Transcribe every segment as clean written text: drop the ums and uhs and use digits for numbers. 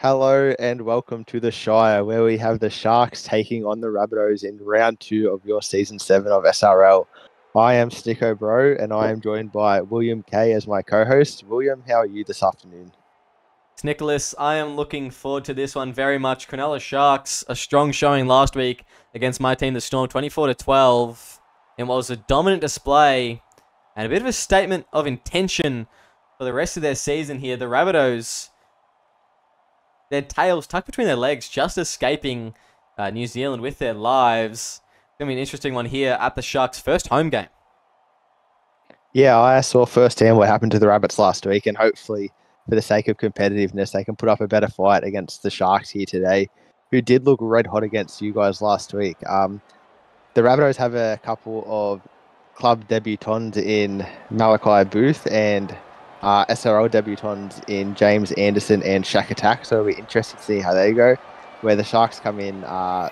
Hello and welcome to the Shire, where we have the Sharks taking on the Rabbitohs in round 2 of your season 7 of SRL. I am Sticko Bro, and I am joined by William K as my co-host. William, how are you this afternoon? It's Nicholas. I am looking forward to this one very much. Cronulla Sharks, a strong showing last week against my team, the Storm, 24-12, in what was a dominant display and a bit of a statement of intention for the rest of their season here. The Rabbitohs, their tails tucked between their legs, just escaping New Zealand with their lives. It's going to be an interesting one here at the Sharks' first home game. Yeah, I saw firsthand what happened to the Rabbits last week, and hopefully, for the sake of competitiveness, they can put up a better fight against the Sharks here today, who did look red hot against you guys last week. The Rabbitohs have a couple of club debutants in Malachi Booth and SRL debutants in James Anderson and Shaq Attack, so it'll be interesting to see how they go, where the Sharks come in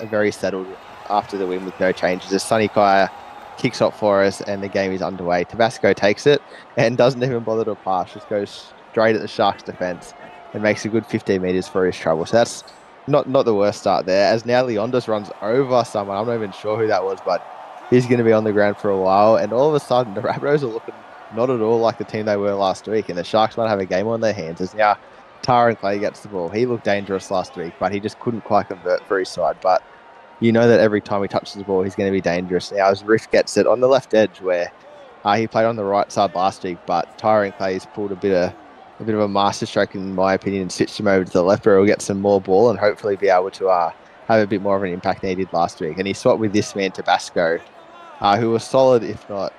very settled after the win with no changes. As Sonny Kaya kicks off for us and the game is underway. Tabasco takes it and doesn't even bother to pass, just goes straight at the Sharks defence and makes a good 15 metres for his trouble. So that's not the worst start there, as now Leondis runs over someone. I'm not even sure who that was, but he's going to be on the ground for a while, and all of a sudden the Rabbitohs are looking not at all like the team they were last week, and the Sharks might have a game on their hands as now Tara Clay gets the ball. He looked dangerous last week, but he just couldn't quite convert for his side. But you know that every time he touches the ball, he's going to be dangerous. Now, as Riff gets it on the left edge, where he played on the right side last week, but Tyrone Clay's pulled a bit of a masterstroke, in my opinion, and switched him over to the left, where he'll get some more ball and hopefully be able to have a bit more of an impact than he did last week. And he swapped with this man, Tabasco, who was solid, if not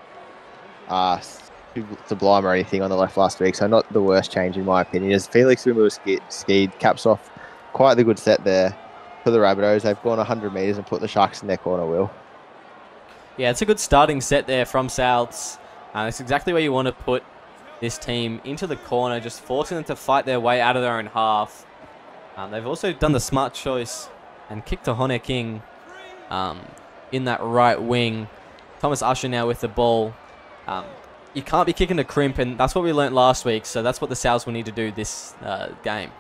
sublime or anything on the left last week, so not the worst change in my opinion. As Felix Wimble skied caps off quite the good set there for the Rabbitohs. They've gone 100 metres and put the Sharks in their corner, Will. Yeah, it's a good starting set there from Souths. It's exactly where you want to put this team, into the corner, just forcing them to fight their way out of their own half. They've also done the smart choice and kicked to Hone King in that right wing. Thomas Usher now with the ball. You can't be kicking to crimp, and that's what we learnt last week, so that's what the Souths will need to do this game.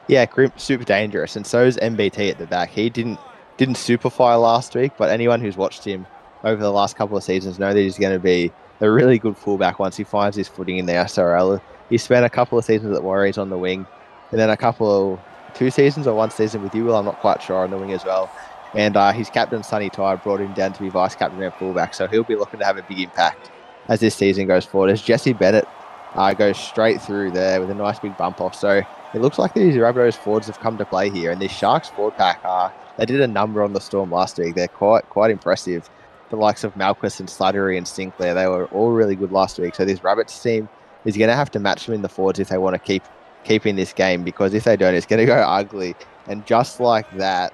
Yeah, crimp super dangerous, and so is MBT at the back. He didn't superfire last week, but anyone who's watched him over the last couple of seasons know that he's going to be a really good fullback once he finds his footing in the SRL. He spent a couple of seasons at Warriors on the wing, and then 2 seasons or 1 season with you, Will, I'm not quite sure, on the wing as well. And his captain, Sonny Tide, brought him down to be vice captain and fullback, so he'll be looking to have a big impact as this season goes forward. As Jesse Bennett goes straight through there with a nice big bump off. So it looks like these Rabbitohs forwards have come to play here, and this Sharks forward pack, they did a number on the Storm last week. They're quite impressive. The likes of Malchus and Slattery and Sinclair, they were all really good last week. So this Rabbits team is going to have to match them in the forwards if they want to keep in this game, because if they don't, it's going to go ugly. And just like that,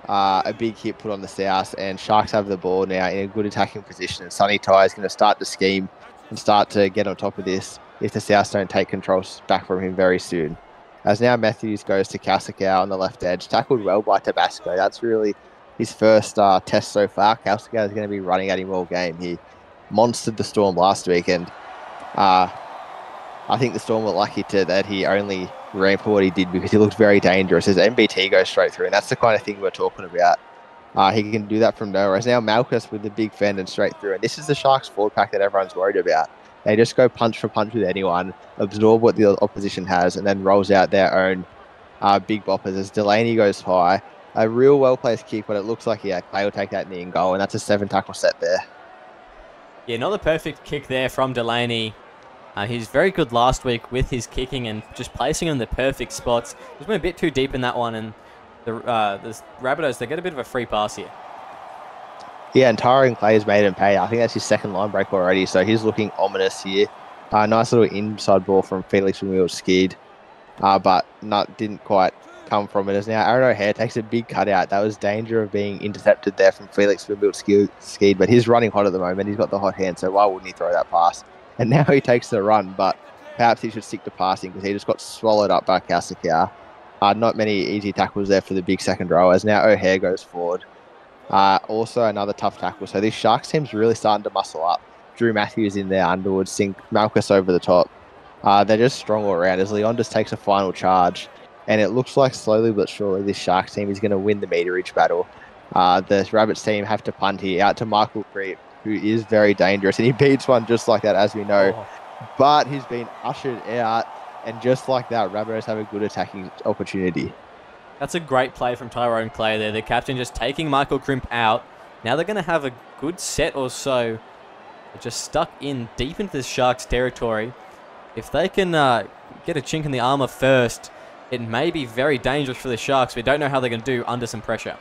a big hit put on the South, and Sharks have the ball now in a good attacking position, and Sonny Ty is going to start the scheme and start to get on top of this if the Souths don't take control back from him very soon. As now Matthews goes to Kausikau on the left edge, tackled well by Tabasco. That's really his first test so far. Kausikau is going to be running at him all game. He monstered the Storm last week, and I think the Storm were lucky that he only ran for what he did, because he looked very dangerous as MBT goes straight through, and that's the kind of thing we're talking about. He can do that from nowhere. As now Malchus with the big fend and straight through, and this is the Sharks forward pack that everyone's worried about. They just go punch for punch with anyone, absorb what the opposition has, and then rolls out their own big boppers. As Delaney goes high, a real well-placed kick, but it looks like Clay will take that knee and goal, and that's a 7-tackle set there. Yeah, not the perfect kick there from Delaney. He's very good last week with his kicking and just placing in the perfect spots. Just went a bit too deep in that one, and the Rabbitohs, they get a bit of a free pass here. Yeah, and Tyrone Clay has made him pay. I think that's his second line break already, so he's looking ominous here. Nice little inside ball from Felix when we were skied, but didn't quite come from it. As now Aaron O'Hare takes a big cutout. That was danger of being intercepted there from Felix when we were skied, but he's running hot at the moment. He's got the hot hand, so why wouldn't he throw that pass? And now he takes the run, but perhaps he should stick to passing, because he just got swallowed up by Kausikau. Not many easy tackles there for the big second row, as now O'Hare goes forward. Also another tough tackle. So this Sharks team's really starting to muscle up. Drew Matthews in there, Underwood, Sink, Malchus over the top. They're just strong all around as Leon just takes a final charge. And it looks like slowly but surely this Sharks team is going to win the meterage battle. The Rabbits team have to punt here out to Michael Creep, who is very dangerous. And he beats one just like that, as we know. Oh. But he's been ushered out. And just like that, Rabbitohs have a good attacking opportunity. That's a great play from Tyrone Clay there. The captain just taking Michael Crimp out. Now they're going to have a good set or so. They're just stuck in deep into the Sharks territory. If they can get a chink in the armor first, it may be very dangerous for the Sharks. We don't know how they're going to do under some pressure.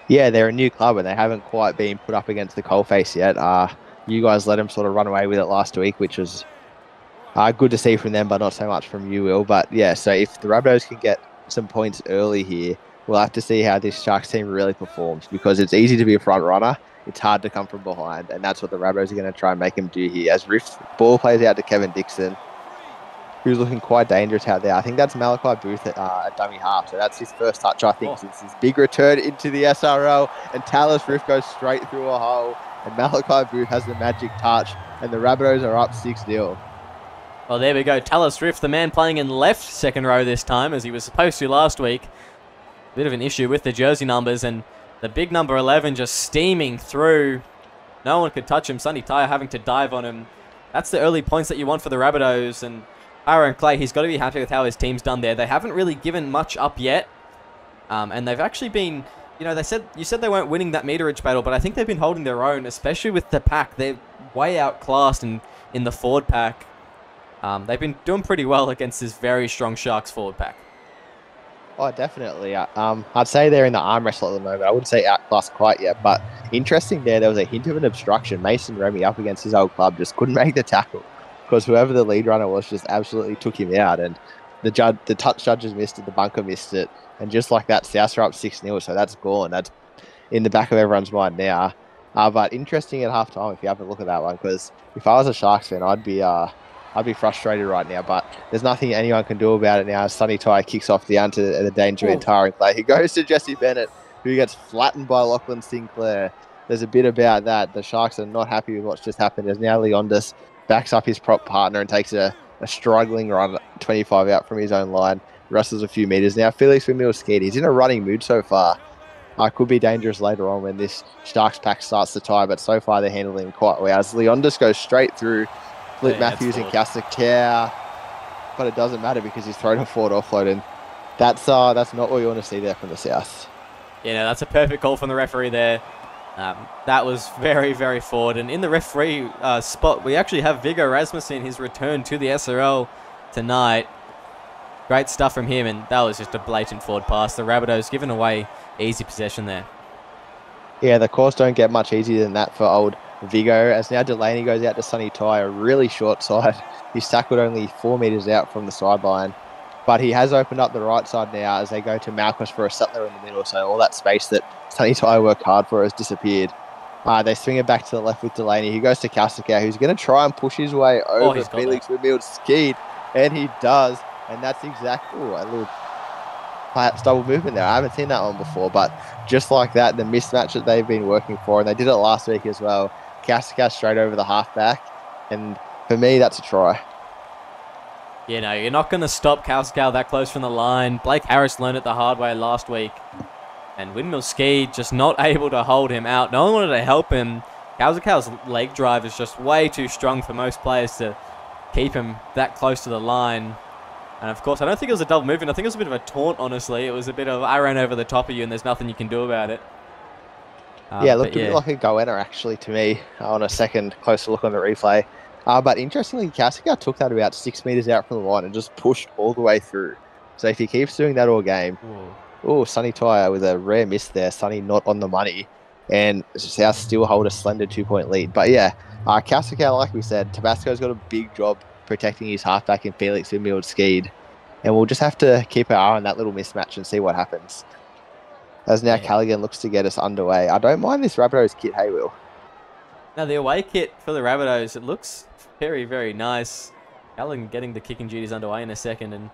Yeah, they're a new club and they haven't quite been put up against the coalface yet. You guys let them sort of run away with it last week, which was good to see from them, but not so much from you, Will. But yeah, so if the Rabbitohs can get some points early here, we'll have to see how this Sharks team really performs, because it's easy to be a front runner. It's hard to come from behind, and that's what the Rabbitohs are going to try and make him do here. As Rift's ball plays out to Kevin Dixon, who's looking quite dangerous out there. I think that's Malachi Booth at dummy half, so that's his first touch, I think, since his big return into the SRL, and Tallis Rift goes straight through a hole, and Malachi Booth has the magic touch, and the Rabbitohs are up 6-0. Well, there we go. Tallis Rift, the man playing in left second row this time, as he was supposed to last week. Bit of an issue with the jersey numbers, and the big number 11 just steaming through. No one could touch him. Sonny Tyre having to dive on him. That's the early points that you want for the Rabbitohs, and Aaron Clay, he's got to be happy with how his team's done there. They haven't really given much up yet, and they've actually been, you know, you said they weren't winning that meterage battle, but I think they've been holding their own, especially with the pack. They're way outclassed in the forward pack. They've been doing pretty well against this very strong Sharks forward pack. Oh, definitely. I'd say they're in the arm wrestle at the moment. I wouldn't say outclassed quite yet, but interesting there was a hint of an obstruction. Mason Remy up against his old club just couldn't make the tackle because whoever the lead runner was just absolutely took him out, and the touch judges missed it, the bunker missed it, and just like that, Souths are up 6-0, so that's gone. That's in the back of everyone's mind now. But interesting at halftime if you have a look at that one, because if I was a Sharks fan, I'd be frustrated right now, but there's nothing anyone can do about it now. Sonny Ty kicks off the onto the danger in Tyrone Clay. He goes to Jesse Bennett, who gets flattened by Lachlan Sinclair. There's a bit about that. The Sharks are not happy with what's just happened. As now Leondis backs up his prop partner and takes a struggling run 25 out from his own line. Wrestles a few metres. Now Felix Vermeil's scared. He's in a running mood so far. Could be dangerous later on when this Sharks pack starts to tie, but so far they're handling him quite well. As Leondis goes straight through Flip Matthews and Casacare, but it doesn't matter because he's thrown a forward offload, and that's not what you want to see there from the South. Yeah, no, that's a perfect call from the referee there. That was very, very forward. And in the referee spot, we actually have Viggo Rasmussen, his return to the SRL tonight. Great stuff from him, and that was just a blatant forward pass. The Rabbitohs giving away easy possession there. Yeah, the course don't get much easier than that for old Viggo, as now Delaney goes out to Sonny Ty, a really short side. He's tackled only 4 metres out from the sideline, but he has opened up the right side now as they go to Malchus for a settler in the middle, so all that space that Sonny Ty worked hard for has disappeared. They swing it back to the left with Delaney. He goes to Casacare, who's going to try and push his way over Felix Vermeil's skied, and he does, and that's exactly a little perhaps double movement there. I haven't seen that one before, but just like that, the mismatch that they've been working for, and they did it last week as well. Casacare straight over the halfback, and for me, that's a try. You know, you're not going to stop Casacare that close from the line. Blake Harris learned it the hard way last week, and Windmill Ski just not able to hold him out. No one wanted to help him. Casacare's leg drive is just way too strong for most players to keep him that close to the line. And of course, I don't think it was a double movement. I think it was a bit of a taunt, honestly. It was a bit of, I ran over the top of you and there's nothing you can do about it. Yeah, it looked a bit like a goanna, actually, to me, on a second closer look on the replay. But interestingly, Casacare took that about 6 metres out from the line and just pushed all the way through. So if he keeps doing that all game, Sonny Ty with a rare miss there, Sonny not on the money, and South still hold a slender 2-point lead. But yeah, Casacare, like we said, Tabasco's got a big job protecting his halfback in Felix Vermeil skied, and we'll just have to keep our eye on that little mismatch and see what happens. As now Callaghan looks to get us underway. I don't mind this Rabbitohs kit, hey Will. Now the away kit for the Rabbitohs, it looks very, very nice. Callaghan getting the kicking duties underway in a second, and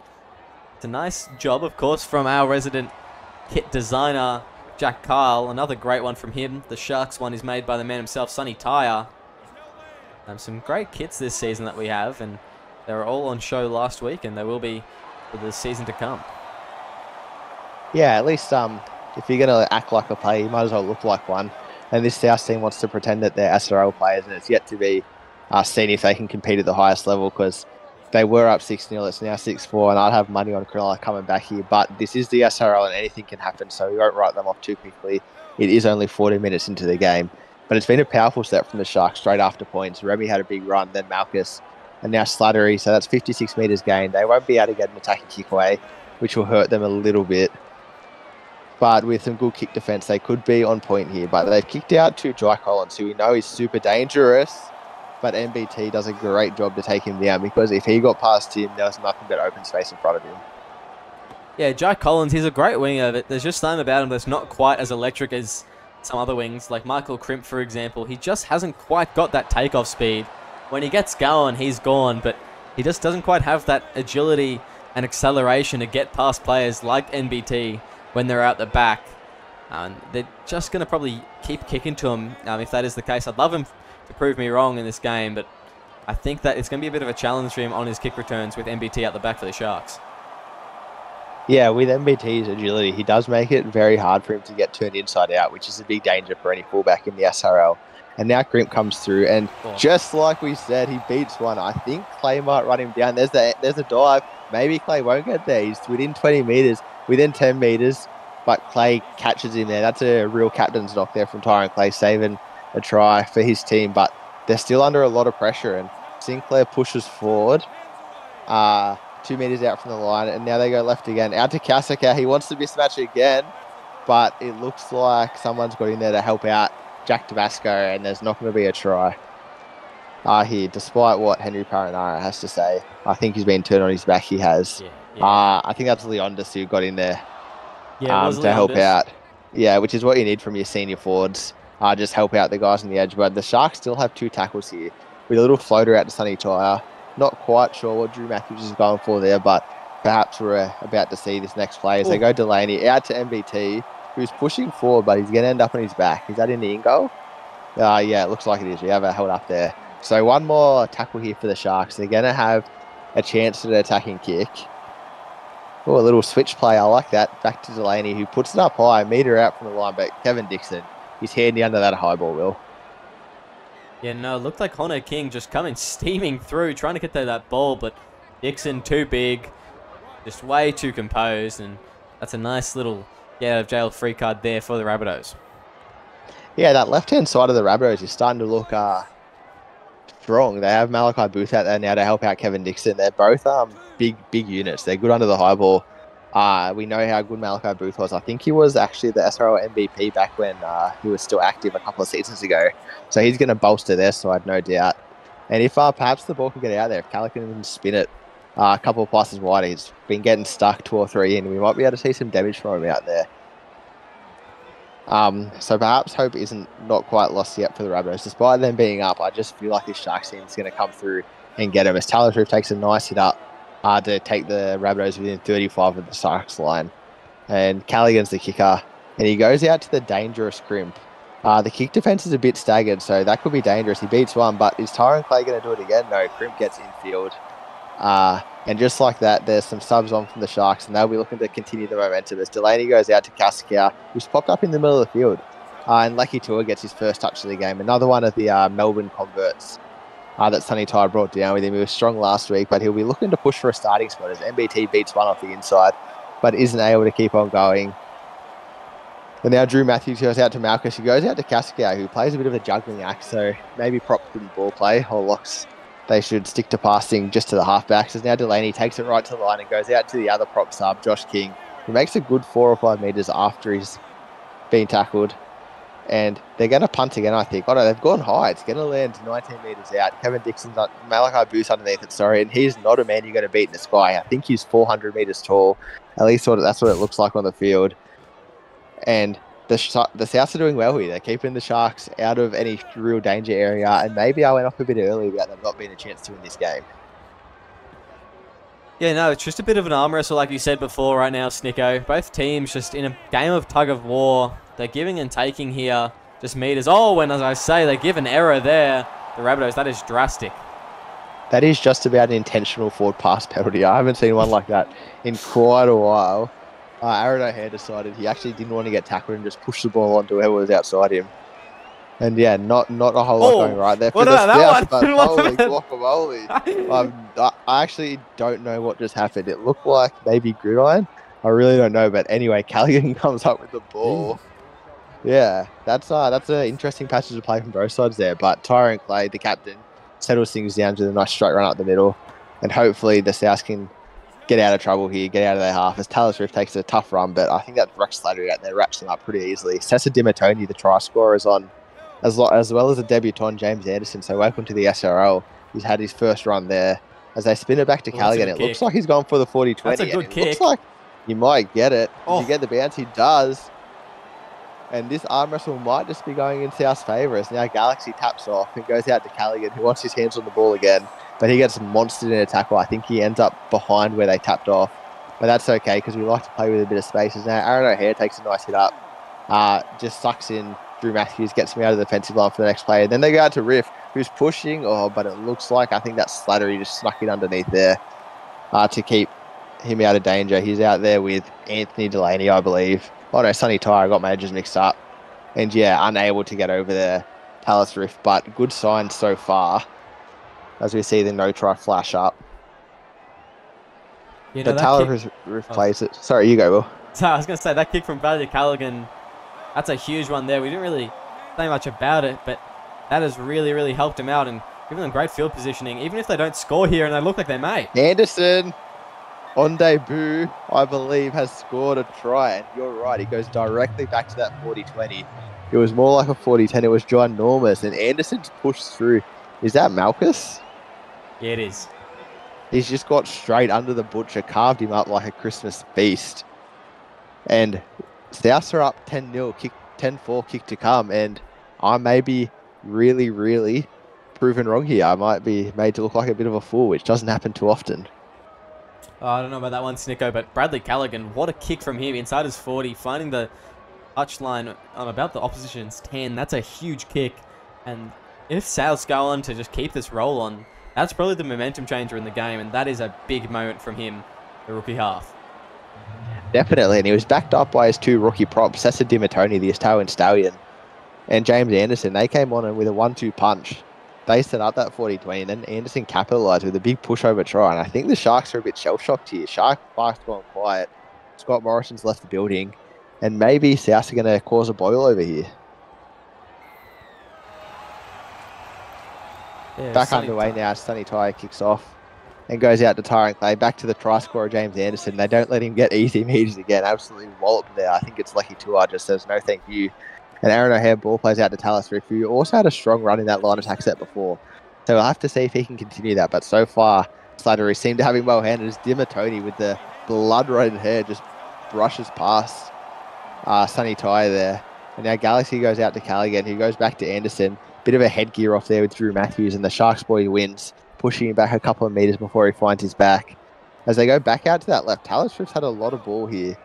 it's a nice job, of course, from our resident kit designer, Jack Kyle. Another great one from him. The Sharks one is made by the man himself, Sonny Tyre. Some great kits this season that we have, and They were all on show last week, and they will be for the season to come. Yeah, at least if you're going to act like a player, you might as well look like one. And this South team wants to pretend that they're SRL players, and it's yet to be seen if they can compete at the highest level, because they were up 6-0, it's now 6-4, and I'd have money on Cronulla coming back here. But this is the SRL, and anything can happen, so we won't write them off too quickly. It is only 40 minutes into the game. But it's been a powerful set from the Sharks straight after points. Remy had a big run, then Malchus, and now Slattery, so that's 56 metres gained. They won't be able to get an attacking kick away, which will hurt them a little bit. But with some good kick defence, they could be on point here. But they've kicked out to Jai Collins, who we know is super dangerous. But MBT does a great job to take him down, because if he got past him, there was nothing but open space in front of him. Yeah, Jai Collins, he's a great winger, but there's just something about him that's not quite as electric as some other wings. Like Michael Crimp, for example, he just hasn't quite got that takeoff speed. When he gets going, he's gone, but he just doesn't quite have that agility and acceleration to get past players like NBT when they're out the back. They're just going to probably keep kicking to him if that is the case. I'd love him to prove me wrong in this game, but I think that it's going to be a bit of a challenge for him on his kick returns with NBT out the back for the Sharks. Yeah, with MBT's agility, he does make it very hard for him to get turned inside out, which is a big danger for any fullback in the SRL. And now Crimp comes through, and just like we said, he beats one. I think Clay might run him down. There's a dive. Maybe Clay won't get there. He's within 20 metres, within 10 metres, but Clay catches him there. That's a real captain's knock there from Tyron Clay, saving a try for his team. But they're still under a lot of pressure, and Sinclair pushes forward 2 metres out from the line, and now they go left again. Out to Kasaka. He wants to mismatch again, but it looks like someone's got in there to help out Jack Tabasco, and there's not going to be a try here, despite what Henry Paranara has to say. I think he's been turned on his back. He has. Yeah. I think that's Leondis who got in there to help out. Yeah, which is what you need from your senior forwards. Just help out the guys on the edge. But the Sharks still have 2 tackles here with a little floater out to Sonny Tyre. Not quite sure what Drew Matthews is going for there, but perhaps we're about to see this next play as they go Delaney out to MBT, who's pushing forward, but he's going to end up on his back. Is that in the in goal? Yeah, it looks like it is. We have it held up there. So one more tackle here for the Sharks. They're going to have a chance at an attacking kick. Oh, a little switch play. I like that. Back to Delaney, who puts it up high, metre out from the line, but Kevin Dixon, he's handy under that high ball, Will. Yeah, no, it looked like Hono King just coming steaming through, trying to get that ball, but Dixon too big, just way too composed, and that's a nice little get out of jail free card there for the Rabbitohs. Yeah, that left-hand side of the Rabbitohs is starting to look strong. They have Malachi Booth out there now to help out Kevin Dixon. They're both big units. They're good under the high ball. We know how good Malachi Booth was. I think he was actually the SRL MVP back when he was still active a couple of seasons ago. So he's going to bolster their side, no doubt. And if perhaps the ball can get out there, if Calican can spin it a couple of passes wide, he's been getting stuck 2 or 3 in. We might be able to see some damage from him out there. So perhaps hope isn't not quite lost yet for the Rabbitohs. Despite them being up, I just feel like this Sharks team is going to come through and get him. As Taylor Swift takes a nice hit up to take the Rabbitohs within 35 of the Sharks line. And Callaghan's the kicker. And he goes out to the dangerous Crimp. The kick defence is a bit staggered, so that could be dangerous. He beats one, but is Tyron Clay going to do it again? No, Crimp gets infield. And just like that, there's some subs on from the Sharks, and they'll be looking to continue the momentum as Delaney goes out to Kasakia, who's popped up in the middle of the field. And Lucky Tua gets his first touch of the game. Another one of the Melbourne converts that Sonny Tyre brought down with him. He was strong last week, but he'll be looking to push for a starting spot as MBT beats one off the inside, but isn't able to keep on going. And now Drew Matthews goes out to Malchus. He goes out to Kasakia, who plays a bit of a juggling act, so maybe prop good ball play or locks. They should stick to passing just to the halfbacks. As now Delaney takes it right to the line and goes out to the other prop sub, Josh King, who makes a good 4 or 5 metres after he's been tackled. And they're going to punt again, I think. Oh no, they've gone high. It's going to land 19 metres out. Kevin Dixon's Malachi Booth underneath it, and he's not a man you're going to beat in the sky. I think he's 400 metres tall. At least that's what it looks like on the field. And the Souths are doing well here. They're keeping the Sharks out of any real danger area, and maybe I went off a bit early about them not being a chance to win this game. Yeah, no, it's just a bit of an arm wrestle, like you said before right now, Snicko. Both teams just in a game of tug of war. They're giving and taking here, just meters. Oh, and as I say, they give an error there. The Rabbitohs, that is drastic. That is just about an intentional forward pass penalty. I haven't seen one like that in quite a while. Aaron O'Hare decided he actually didn't want to get tackled and just push the ball onto whoever was outside him. And yeah, not a whole lot going right there for the South, but holy guacamole. I actually don't know what just happened. It looked like maybe gridiron. I really don't know. But anyway, Callaghan comes up with the ball. Yeah, that's an interesting passage of play from both sides there. But Tyrone Clay, the captain, settles things down to a nice straight run up the middle. And hopefully the South can get out of trouble here, get out of their half, as Taylor Swift takes a tough run. But I think that Rex Slattery out there wraps them up pretty easily. Sessa Dimatoni, the try scorer, is on, as well as the debutant James Anderson. So welcome to the SRL. He's had his first run there. As they spin it back to Callaghan, it looks like he's gone for the 40-20. That's a good kick. Looks like he might get it. If you get the bounce, he does. And this arm wrestle might just be going in South's favour as now Galaxy taps off and goes out to Callaghan, who wants his hands on the ball again. But he gets monstered in a tackle. I think he ends up behind where they tapped off. But that's okay because we like to play with a bit of spaces. Now Aaron O'Hare takes a nice hit up. Just sucks in Drew Matthews, gets him out of the defensive line for the next play. And then they go out to Riff, who's pushing. But it looks like I think that Slattery just snuck it underneath there to keep him out of danger. He's out there with Anthony Delaney, I believe. Oh no, Sonny Tyre, I got my edges mixed up. And yeah, unable to get over there, Palace Riff. But good signs so far as we see the no try flash up. You know, but Taylor Riff plays it. Sorry, you go, Will. So I was going to say, that kick from Bradley Callaghan, that's a huge one there. We didn't really say much about it, but that has really, really helped him out and given them great field positioning, even if they don't score here, and they look like they may. Anderson, on debut, I believe, has scored a try, and you're right, he goes directly back to that 40-20. It was more like a 40-10. It was ginormous, and Anderson's pushed through. Is that Malchus? Yeah, it is. He's just got straight under the butcher, carved him up like a Christmas feast. And Souths are up 10-0, 10-4, kick to come, and I may be really, really proven wrong here. I might be made to look like a bit of a fool, which doesn't happen too often. Oh, I don't know about that one, Snicko, but Bradley Callaghan, what a kick from him inside his 40, finding the touchline on about the opposition's 10. That's a huge kick, and if Souths go on to just keep this roll on, that's probably the momentum changer in the game, and that is a big moment from him, the rookie half. Definitely, and he was backed up by his two rookie props, Sessa Dimatoni, the Italian Stallion, and James Anderson. They came on and with a 1-2 punch. They set up that 40-20, and then Anderson capitalised with a big pushover try. And I think the Sharks are a bit shell-shocked here. Shark Park's gone quiet. Scott Morrison's left the building. And maybe South are going to cause a boil over here. Yeah, back underway now. Sonny Tyre kicks off and goes out to Tyrone Clay. Back to the try scorer, James Anderson. They don't let him get easy meters again. Absolutely walloped there. I think it's Lecky Tua just says no thank you. And Aaron O'Hare ball plays out to Talis Riff, who also had a strong run in that line attack set before. So we'll have to see if he can continue that. But so far, Slattery seemed to have him well handed as Dimatoni with the blood-red hair just brushes past Sonny Tyre there. And now Galaxy goes out to Callaghan, who goes back to Anderson. Bit of a headgear off there with Drew Matthews, and the Sharks boy wins, pushing him back a couple of meters before he finds his back. As they go back out to that left, Talis Riff's had a lot of ball here.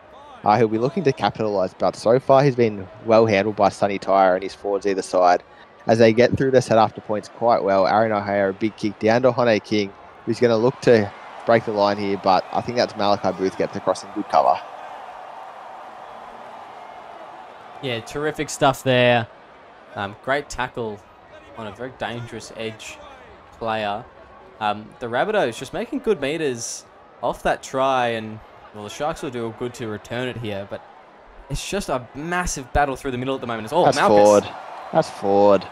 He'll be looking to capitalise, but so far he's been well handled by Sonny Tyre and his forwards either side. As they get through to set after points quite well, Aaron O'Hare, a big kick down to Hone King, who's going to look to break the line here, but I think that's Malachi Booth gets across in good cover. Yeah, terrific stuff there. Great tackle on a very dangerous edge player. The Rabbitohs just making good meters off that try, and well, the Sharks will do good to return it here, but it's just a massive battle through the middle at the moment. It's all That's Malchus. forward. That's forward.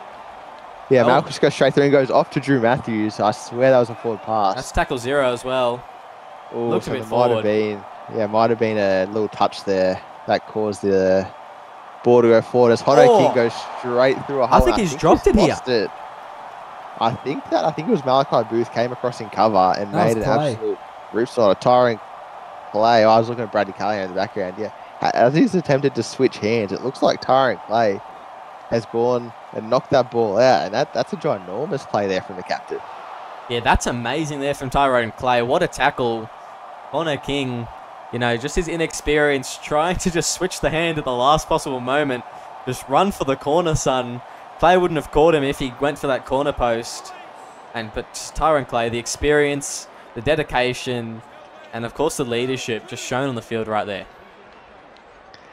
Yeah, Malchus goes straight through and goes off to Drew Matthews. I swear that was a forward pass. That's tackle 0 as well. Ooh, Looks so a bit forward. Might have been a little touch there that caused the ball to go forward as Hone King goes straight through a hole. I think he's dropped it here. I think it was Malachi Booth came across in cover and made an absolute ripsaw. Tiring play. I was looking at Bradley Callaghan in the background. Yeah, as he's attempted to switch hands, it looks like Tyrone Clay has gone and knocked that ball out, and that's a ginormous play there from the captain. Yeah, that's amazing there from Tyrone Clay. What a tackle. Hone King, you know, just his inexperience trying to just switch the hand at the last possible moment. Just run for the corner, son. Clay wouldn't have caught him if he went for that corner post. But just Tyrone Clay, the experience, the dedication, and of course the leadership just shown on the field right there.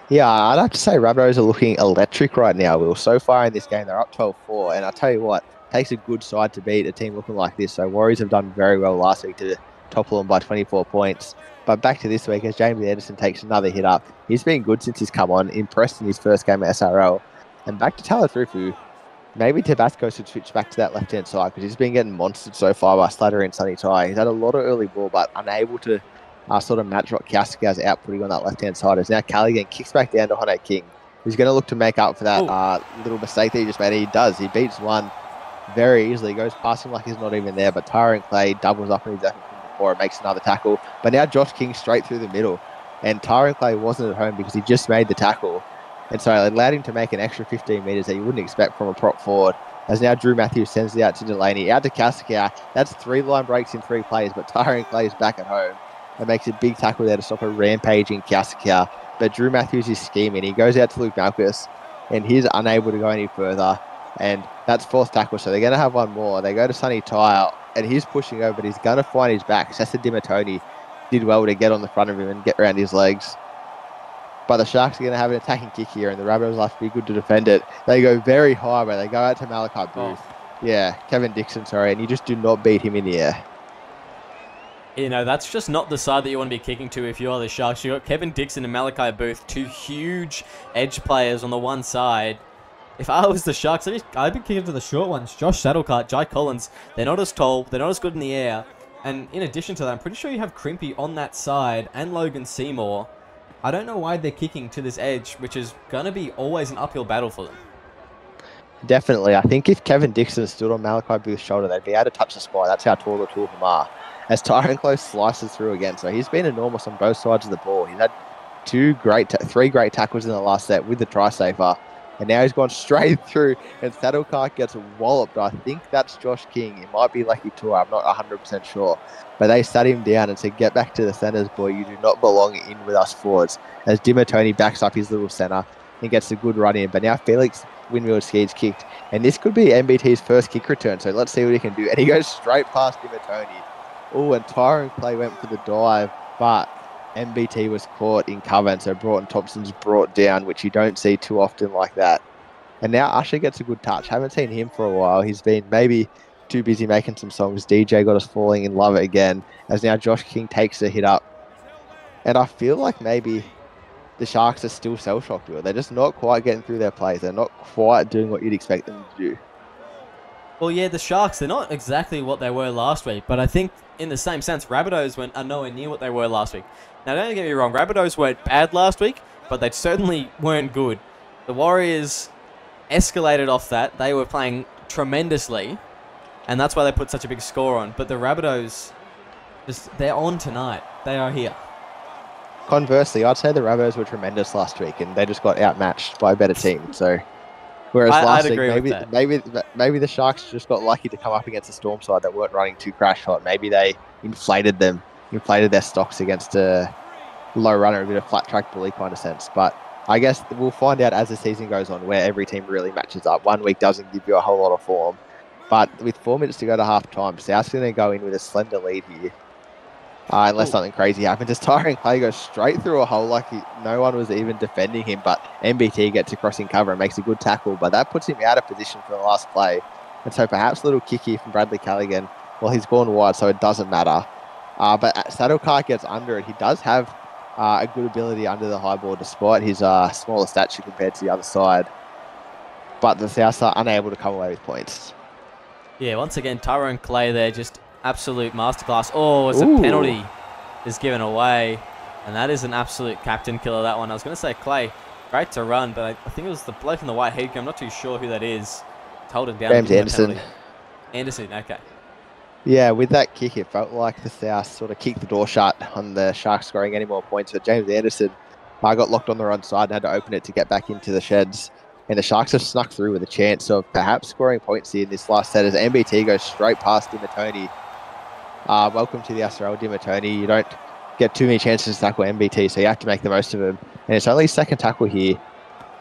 Yeah, I'd have to say Rabbitohs are looking electric right now, Will. So far in this game, they're up 12-4, and I tell you what, it takes a good side to beat a team looking like this. So Warriors have done very well last week to topple them by 24 points. But back to this week, as James Anderson takes another hit up, he's been good since he's come on, impressed in his first game at SRL. And back to Talatrufu, maybe Tabasco should switch back to that left-hand side because he's been getting monstered so far by Slater and Sonny Tai. He's had a lot of early ball, but unable to sort of match what Kiaska's outputting on that left-hand side. As now Callaghan kicks back down to Hone King, who's going to look to make up for that little mistake that he just made. He does. He beats one very easily, goes past him like he's not even there, but Tyrone Clay doubles up on his effort from before and makes another tackle. But now Josh King straight through the middle, and Tyrone Clay wasn't at home because he just made the tackle. And so it allowed him to make an extra 15 metres that you wouldn't expect from a prop forward. As now Drew Matthews sends it out to Delaney, out to Kaskar. That's 3 line breaks in 3 plays, but Tyrone Clay is back at home and makes a big tackle there to stop a rampaging Kaskar. But Drew Matthews is scheming. He goes out to Luke Malchus, and he's unable to go any further. And that's 4th tackle, so they're going to have one more. They go to Sonny Tai, and he's pushing over, but he's going to find his back. Sessa Dimatoni did well to get on the front of him and get around his legs. But the Sharks are going to have an attacking kick here, and the Rabbitohs will have to be good to defend it. They go very high, but they go out to Malachi Booth. Yeah, Kevin Dixon, sorry, and you just do not beat him in the air. You know, that's just not the side that you want to be kicking to if you are the Sharks. You've got Kevin Dixon and Malachi Booth, 2 huge edge players on the one side. If I was the Sharks, I'd be kicking to the short ones. Josh Saddlecart, Jai Collins, they're not as tall, they're not as good in the air. And in addition to that, I'm pretty sure you have Crimpy on that side and Logan Seymour. I don't know why they're kicking to this edge, which is going to be always an uphill battle for them. Definitely. I think if Kevin Dixon stood on Malachi Booth's shoulder, they'd be able to touch the sky. That's how tall the 2 of them are. As Tyrone Close slices through again. So he's been enormous on both sides of the ball. He's had 3 great tackles in the last set with the try safer. And now he's gone straight through, and Saddlecart gets walloped. I think that's Josh King. It might be Lucky Tour. I'm not 100% sure. But they sat him down and said, get back to the centres, boy. You do not belong in with us forwards. As Dimatoni backs up his little centre and gets a good run in. But now Felix Windmill-Skeed's kicked. And this could be MBT's first kick return. So let's see what he can do. And he goes straight past Dimatoni. Oh, and Tyrone Clay went for the dive, but MBT was caught in cover, and so Broughton Thompson's brought down, which you don't see too often like that. And now Usher gets a good touch. Haven't seen him for a while. He's been maybe too busy making some songs. DJ got us falling in love again, as now Josh King takes a hit up. And I feel like maybe the Sharks are still shell-shocked. They're just not quite getting through their plays. They're not quite doing what you'd expect them to do. Well, yeah, the Sharks, they're not exactly what they were last week, but I think in the same sense, Rabbitohs are nowhere near what they were last week. Now, don't get me wrong, Rabbitohs weren't bad last week, but they certainly weren't good. The Warriors escalated off that. They were playing tremendously, and that's why they put such a big score on. But the Rabbitohs, they're on tonight. They are here. Conversely, I'd say the Rabbitohs were tremendous last week, and they just got outmatched by a better team. So, whereas last week, maybe the Sharks just got lucky to come up against a Storm side that weren't running too crash hot. Maybe they inflated their stocks against a low runner, a bit of flat track bully kind of sense. But I guess we'll find out as the season goes on where every team really matches up. 1 week doesn't give you a whole lot of form, but with 4 minutes to go to half time, South's going to go in with a slender lead here. Unless something crazy happens, as Tyrone Clay goes straight through a hole like no one was even defending him, but MBT gets across in cover and makes a good tackle, but that puts him out of position for the last play. And so perhaps a little kick here from Bradley Callaghan. Well, he's gone wide, so it doesn't matter. But Saddlecart gets under it. He does have a good ability under the high ball, despite his smaller stature compared to the other side. But the Souths are unable to come away with points. Yeah, once again, Tyrone Clay there, just absolute masterclass. Oh, it's a penalty is given away. And that is an absolute captain killer, that one. I was going to say Clay, great to run, but I think it was the bloke in the white head. I'm not too sure who that is. Told him down. James Anderson. Anderson, okay. Yeah, with that kick, it felt like the South sort of kicked the door shut on the Sharks scoring any more points. But James Anderson got locked on the wrong side and had to open it to get back into the sheds. And the Sharks have snuck through with a chance of perhaps scoring points here in this last set as MBT goes straight past Dimatoni. Welcome to the SRL, Dimatoni. You don't get too many chances to tackle MBT, so you have to make the most of them. And it's only second tackle here.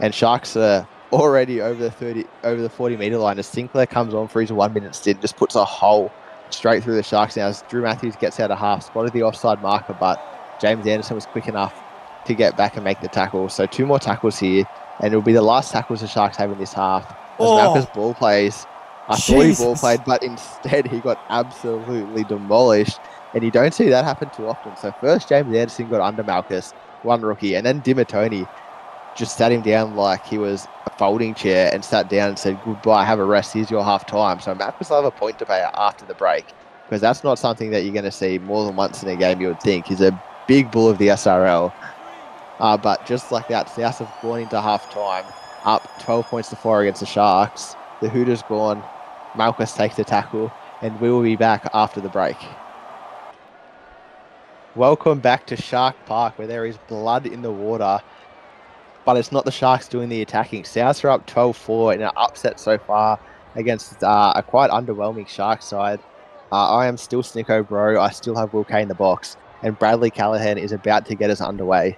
And Sharks are already over the 40-meter line as Sinclair comes on for his 1 minute stint, just puts a hole straight through the Sharks now as Drew Matthews gets out of half, spotted the offside marker, but James Anderson was quick enough to get back and make the tackle. So 2 more tackles here, and it'll be the last tackles the Sharks have in this half. As Malcolm's ball plays, I thought he ball played, but instead he got absolutely demolished. And you don't see that happen too often. So first James Anderson got under Malchus, one rookie, and then Dimatoni just sat him down like he was a folding chair and sat down and said, goodbye, have a rest, here's your half time. So Malchus will have a point to pay after the break, because that's not something that you're going to see more than once in a game, you would think. He's a big bull of the SRL. But just like that, South have gone into half time, up 12 points to 4 against the Sharks. The Hooters gone, Malchus takes the tackle, and we will be back after the break. Welcome back to Shark Park, where there is blood in the water, but it's not the Sharks doing the attacking. Souths are up 12-4 in an upset so far against a quite underwhelming Shark side. I am still Snicko Bro. I still have Will Kay in the box, and Bradley Callahan is about to get us underway.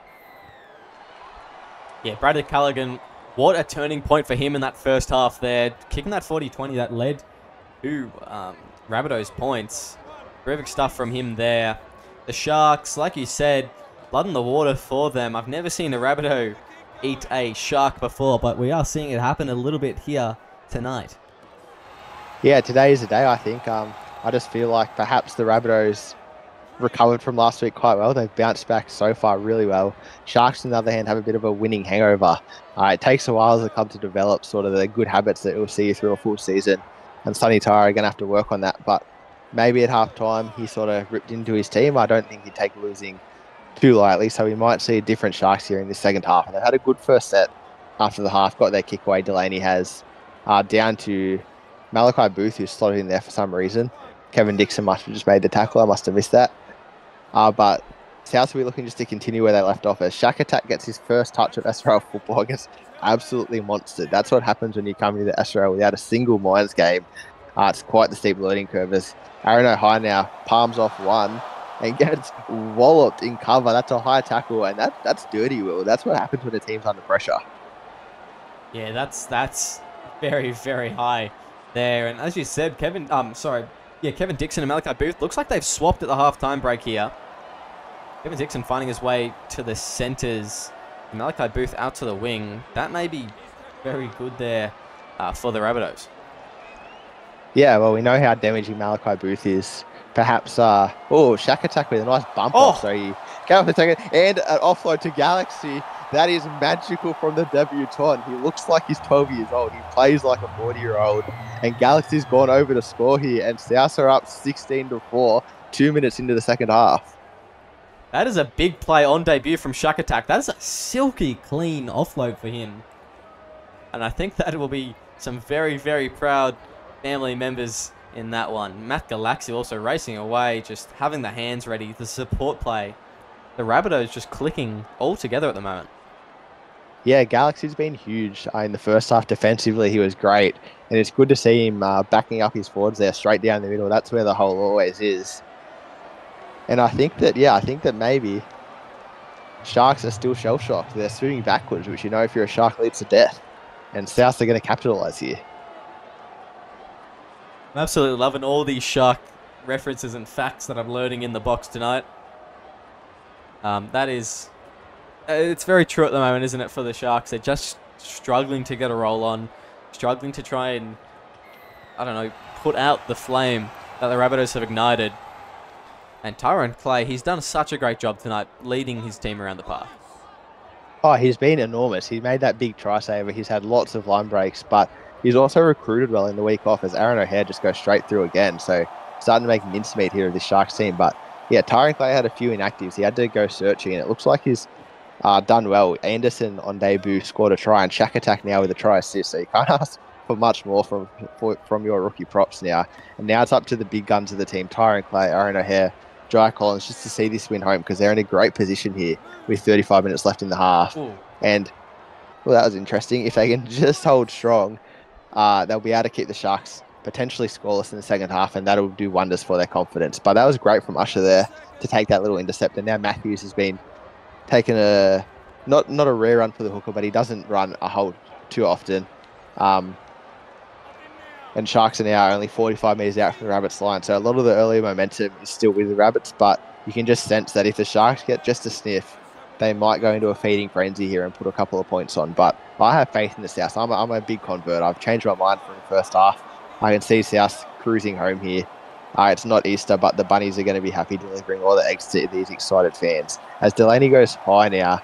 Yeah, Bradley Callahan, what a turning point for him in that first half there. Kicking that 40-20 that led to Rabbitohs points. Terrific stuff from him there. The Sharks, like you said, blood in the water for them. I've never seen a Rabbitoh eat a Shark before, but we are seeing it happen a little bit here tonight. Yeah, today is the day, I think. I just feel like perhaps the Rabbitohs recovered from last week quite well. They've bounced back so far really well. Sharks, on the other hand, have a bit of a winning hangover. It takes a while as a club to develop sort of the good habits that will see you through a full season. And Sonny Tyra are going to have to work on that. But maybe at half-time, he sort of ripped into his team. I don't think he'd take losing too lightly, so we might see a different Sharks here in the second half. And they've had a good first set after the half. Got their kick away, Delaney has, down to Malachi Booth, who's slotted in there for some reason. Kevin Dixon must have just made the tackle. I must have missed that. But South will be looking just to continue where they left off as Shaq Attack gets his first touch of SRL football against absolutely monstered. That's what happens when you come into the SRL without a single Mines game. It's quite the steep learning curve as Aaron O'High now palms off one and gets walloped in cover. That's a high tackle, and that's dirty, Will. That's what happens when a team's under pressure. Yeah, that's very, very high there. And as you said, Kevin Dixon and Malachi Booth, looks like they've swapped at the half-time break here. Kevin Dixon finding his way to the centres. Malachi Booth out to the wing. That may be very good there for the Rabbitohs. Yeah, well, we know how damaging Malachi Booth is. Perhaps, Shaq Attack with a nice bump off. So he came off a second, and an offload to Galaxy. That is magical from the debutant. He looks like he's 12 years old. He plays like a 40-year-old. And Galaxy's gone over to score here, and South are up 16-4, 2 minutes into the second half. That is a big play on debut from Shaq Attack. That is a silky clean offload for him. And I think that will be some very, very proud family members in that one. Matt Galaxy also racing away, just having the hands ready, the support play. The Rabbitohs just clicking all together at the moment. Yeah, Galaxy's been huge in the first half. Defensively, he was great. And it's good to see him backing up his forwards there, straight down the middle. That's where the hole always is. And I think that maybe Sharks are still shell-shocked. They're swinging backwards, which, you know, if you're a Shark, leads to death. And Souths are going to capitalise here. I'm absolutely loving all these Shark references and facts that I'm learning in the box tonight. It's very true at the moment, isn't it, for the Sharks? They're just struggling to get a roll on, struggling to try and, I don't know, put out the flame that the Rabbitohs have ignited. And Tyrone Clay, he's done such a great job tonight leading his team around the park. Oh, he's been enormous. He made that big try saver. He's had lots of line breaks, but he's also recruited well in the week off as Aaron O'Hare just goes straight through again. So starting to make mincemeat here of this Sharks team. But yeah, Tyrone Clay had a few inactives. He had to go searching, and it looks like he's done well. Anderson on debut scored a try, and Shaq Attack now with a try assist. So you can't ask for much more from your rookie props now. And now it's up to the big guns of the team, Tyrone Clay, Aaron O'Hare, Jai Collins, just to see this win home, because they're in a great position here with 35 minutes left in the half. Ooh. And, well, that was interesting. If they can just hold strong, they'll be able to keep the Sharks potentially scoreless in the second half, and that'll do wonders for their confidence. But that was great from Usher there to take that little intercept. And now Matthews has been taking not a rare run for the hooker, but he doesn't run a whole too often. And Sharks are now only 45 metres out from the Rabbits line. So a lot of the early momentum is still with the Rabbits, but you can just sense that if the Sharks get just a sniff, they might go into a feeding frenzy here and put a couple of points on. But I have faith in the South. I'm a big convert. I've changed my mind from the first half. I can see South cruising home here. It's not Easter, but the Bunnies are going to be happy delivering all the eggs to these excited fans. As Delaney goes high now,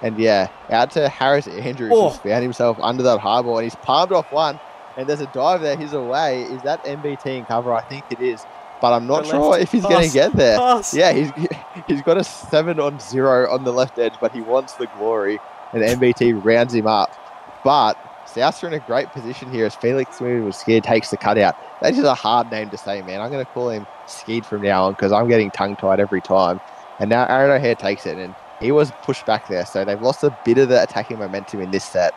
and yeah, out to Harris Andrews, who's found himself under that high ball, and he's palmed off one, and there's a dive there. He's away. Is that MBT in cover? I think it is, but I'm not sure if he's going to get there. Yeah, he's got a 7-on-0 on the left edge, but he wants the glory, and MBT rounds him up. But Souths are in a great position here as Felix with Skid takes the cutout. That is a hard name to say, man. I'm going to call him Skid from now on because I'm getting tongue-tied every time. And now Aaron O'Hare takes it, and he was pushed back there. So they've lost a bit of the attacking momentum in this set.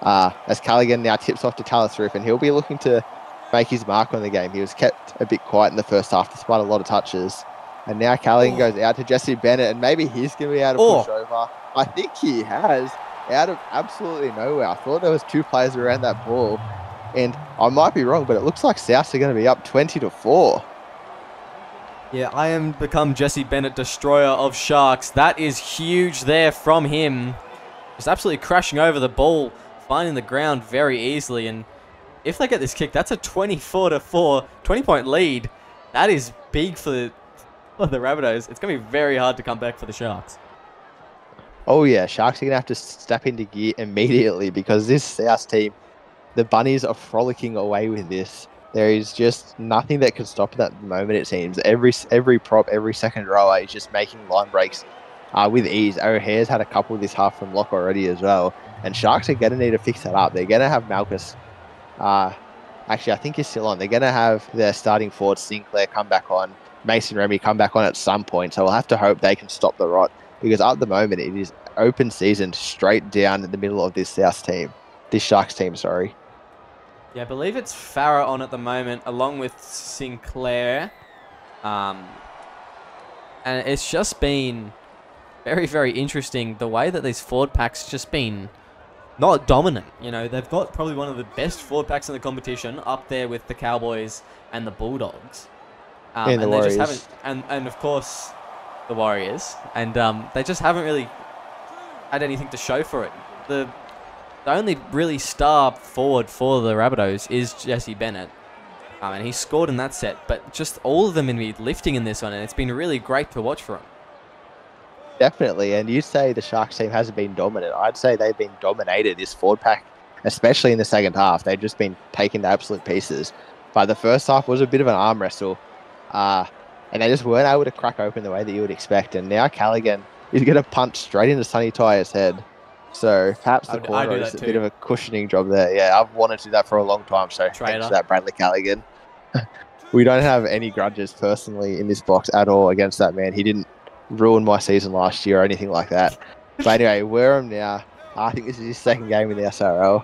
As Callaghan now tips off to Tallis Roof, and he'll be looking to make his mark on the game. He was kept a bit quiet in the first half despite a lot of touches. And now Callaghan goes out to Jesse Bennett, and maybe he's going to be able to push over. I think he has. Out of absolutely nowhere. I thought there was 2 players around that ball, and I might be wrong, but it looks like Souths are going to be up 20-4. Yeah, I am become Jesse Bennett, destroyer of Sharks. That is huge there from him. Just absolutely crashing over the ball, finding the ground very easily, and if they get this kick, that's a 24-4, 20-point lead. That is big for the Rabbitohs. It's going to be very hard to come back for the Sharks. Oh, yeah. Sharks are going to have to step into gear immediately because this South team, the Bunnies are frolicking away with this. There is just nothing that can stop it at the moment, it seems. Every prop, every second rower is just making line breaks with ease. O'Hare's had a couple this half from lock already as well. And Sharks are going to need to fix that up. They're going to have Malchus. Actually, I think he's still on. They're going to have their starting forward, Sinclair, come back on. Mason Remy come back on at some point. So we'll have to hope they can stop the rot. Because at the moment, it is open season straight down in the middle of this South team. This Sharks team, sorry. Yeah, I believe it's Farah on at the moment, along with Sinclair. And it's just been very, very interesting. The way that these forward packs just been not dominant. You know, they've got probably one of the best forward packs in the competition, up there with the Cowboys and the Bulldogs. And the Warriors. Just haven't, and of course, the Warriors. And they just haven't really had anything to show for it. The only really star forward for the Rabbitohs is Jesse Bennett. And he scored in that set. But just all of them in me lifting in this one. And it's been really great to watch for him. Definitely. And you say the Sharks team hasn't been dominant. I'd say they've been dominated, this forward pack, especially in the second half. They've just been taken to absolute pieces. But the first half was a bit of an arm wrestle. And they just weren't able to crack open the way that you would expect. And now Callaghan is going to punch straight into Sonny Tyer's head. So perhaps the corner is a bit of a cushioning job there. Yeah, I've wanted to do that for a long time. So thanks for that, Bradley Callaghan. We don't have any grudges personally in this box at all against that man. He didn't ruin my season last year or anything like that. But anyway, Wareham now. I think this is his second game in the SRL.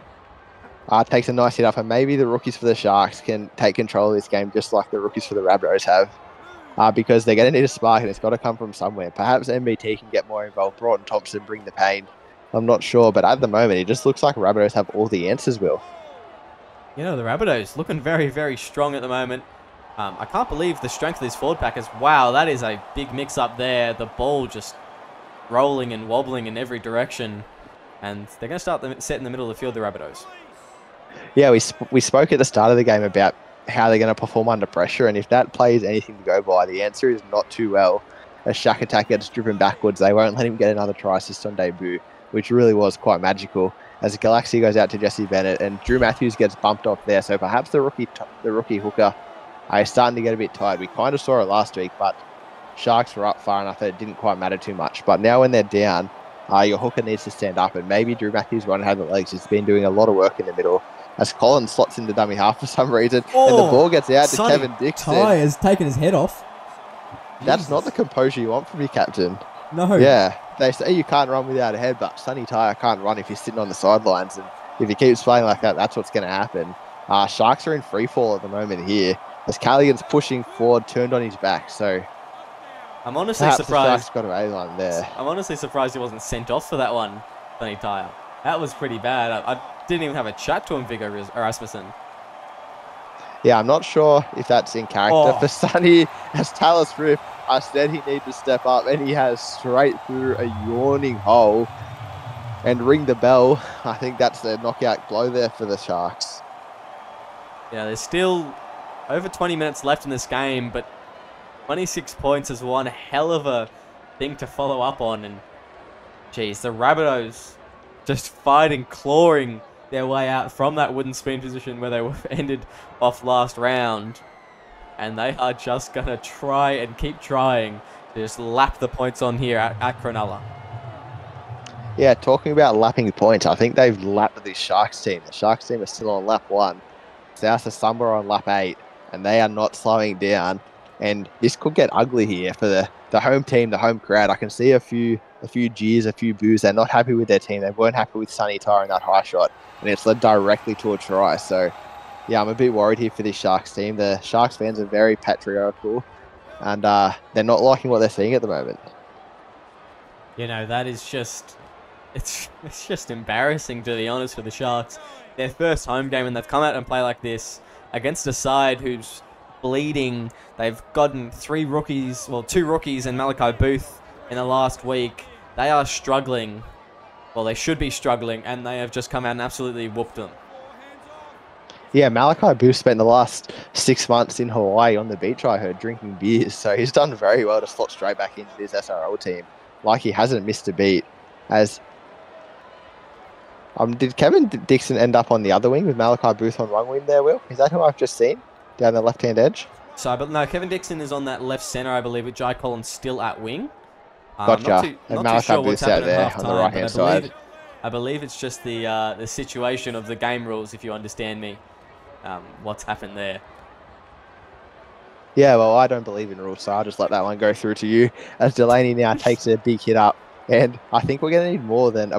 Takes a nice hit up, and maybe the rookies for the Sharks can take control of this game just like the rookies for the Rabbitohs have. Because they're going to need a spark, and it's got to come from somewhere. Perhaps MBT can get more involved. Broughton Thompson bring the pain. I'm not sure, but at the moment, it just looks like Rabbitohs have all the answers, Will. You know, the Rabbitohs looking very, very strong at the moment. I can't believe the strength of this forward pack is, wow, that is a big mix-up there. The ball just rolling and wobbling in every direction. And they're going to start the set in the middle of the field, the Rabbitohs. Yeah, we spoke at the start of the game about how they're going to perform under pressure, and if that play is anything to go by, the answer is not too well. As Shaq Attack gets driven backwards, they won't let him get another try assist on debut, which really was quite magical. As Galaxy goes out to Jesse Bennett, and Drew Matthews gets bumped off there, so perhaps the rookie hooker is starting to get a bit tired. We kind of saw it last week, but Sharks were up far enough that it didn't quite matter too much. But now when they're down, your hooker needs to stand up, and maybe Drew Matthews won't have the legs. He's been doing a lot of work in the middle. As Collins slots into dummy half for some reason, and the ball gets out to Kevin Dixon. Ty has taken his head off. That's not the composure you want from your captain. No. Yeah, they say you can't run without a head, but Sonny Tyre can't run if you're sitting on the sidelines. And if he keeps playing like that, that's what's going to happen. Sharks are in free fall at the moment here, as Callaghan's pushing forward, turned on his back. So I'm honestly surprised. Got away one there. I'm honestly surprised he wasn't sent off for that one, Sonny Tyre. That was pretty bad. didn't even have a chat to him, Viggo Rasmussen. Yeah, I'm not sure if that's in character for Sonny. As Taylor Swift, I said he needed to step up, and he has straight through a yawning hole and ring the bell. I think that's the knockout blow there for the Sharks. Yeah, there's still over 20 minutes left in this game, but 26 points is one hell of a thing to follow up on. And, geez, the Rabbitohs just fighting, clawing their way out from that wooden spoon position where they were ended off last round. And they are just going to try and keep trying to just lap the points on here at Cronulla. Yeah, talking about lapping points, I think they've lapped the Sharks team. The Sharks team are still on lap 1. South of Summer on lap 8, and they are not slowing down. And this could get ugly here for the home team, the home crowd. I can see a few jeers, a few boos. They're not happy with their team. They weren't happy with Sonny tying that high shot, and it's led directly to a try. So, yeah, I'm a bit worried here for this Sharks team. The Sharks fans are very patriarchal, and they're not liking what they're seeing at the moment. You know, that is just... It's just embarrassing, to be honest, for the Sharks. Their first home game, and they've come out and play like this against a side who's bleeding. They've gotten 2 rookies and Malachi Booth in the last week. They are struggling. Well, they should be struggling, and they have just come out and absolutely whooped them. Yeah, Malachi Booth spent the last 6 months in Hawaii on the beach, I heard, drinking beers. So he's done very well to slot straight back into this SRL team. Like, he hasn't missed a beat. As did Kevin Dixon end up on the other wing with Malachi Booth on one wing there, Will? Is that who I've just seen down the left-hand edge? But no, Kevin Dixon is on that left centre, I believe, with Jai Collins still at wing. Gotcha. And Malachi Booth's out there on the right-hand side. I believe it's just the situation of the game rules, if you understand me, what's happened there. Yeah, well, I don't believe in rules, so I'll just let that one go through to you. As Delaney now takes a big hit up, and I think we're going to need more than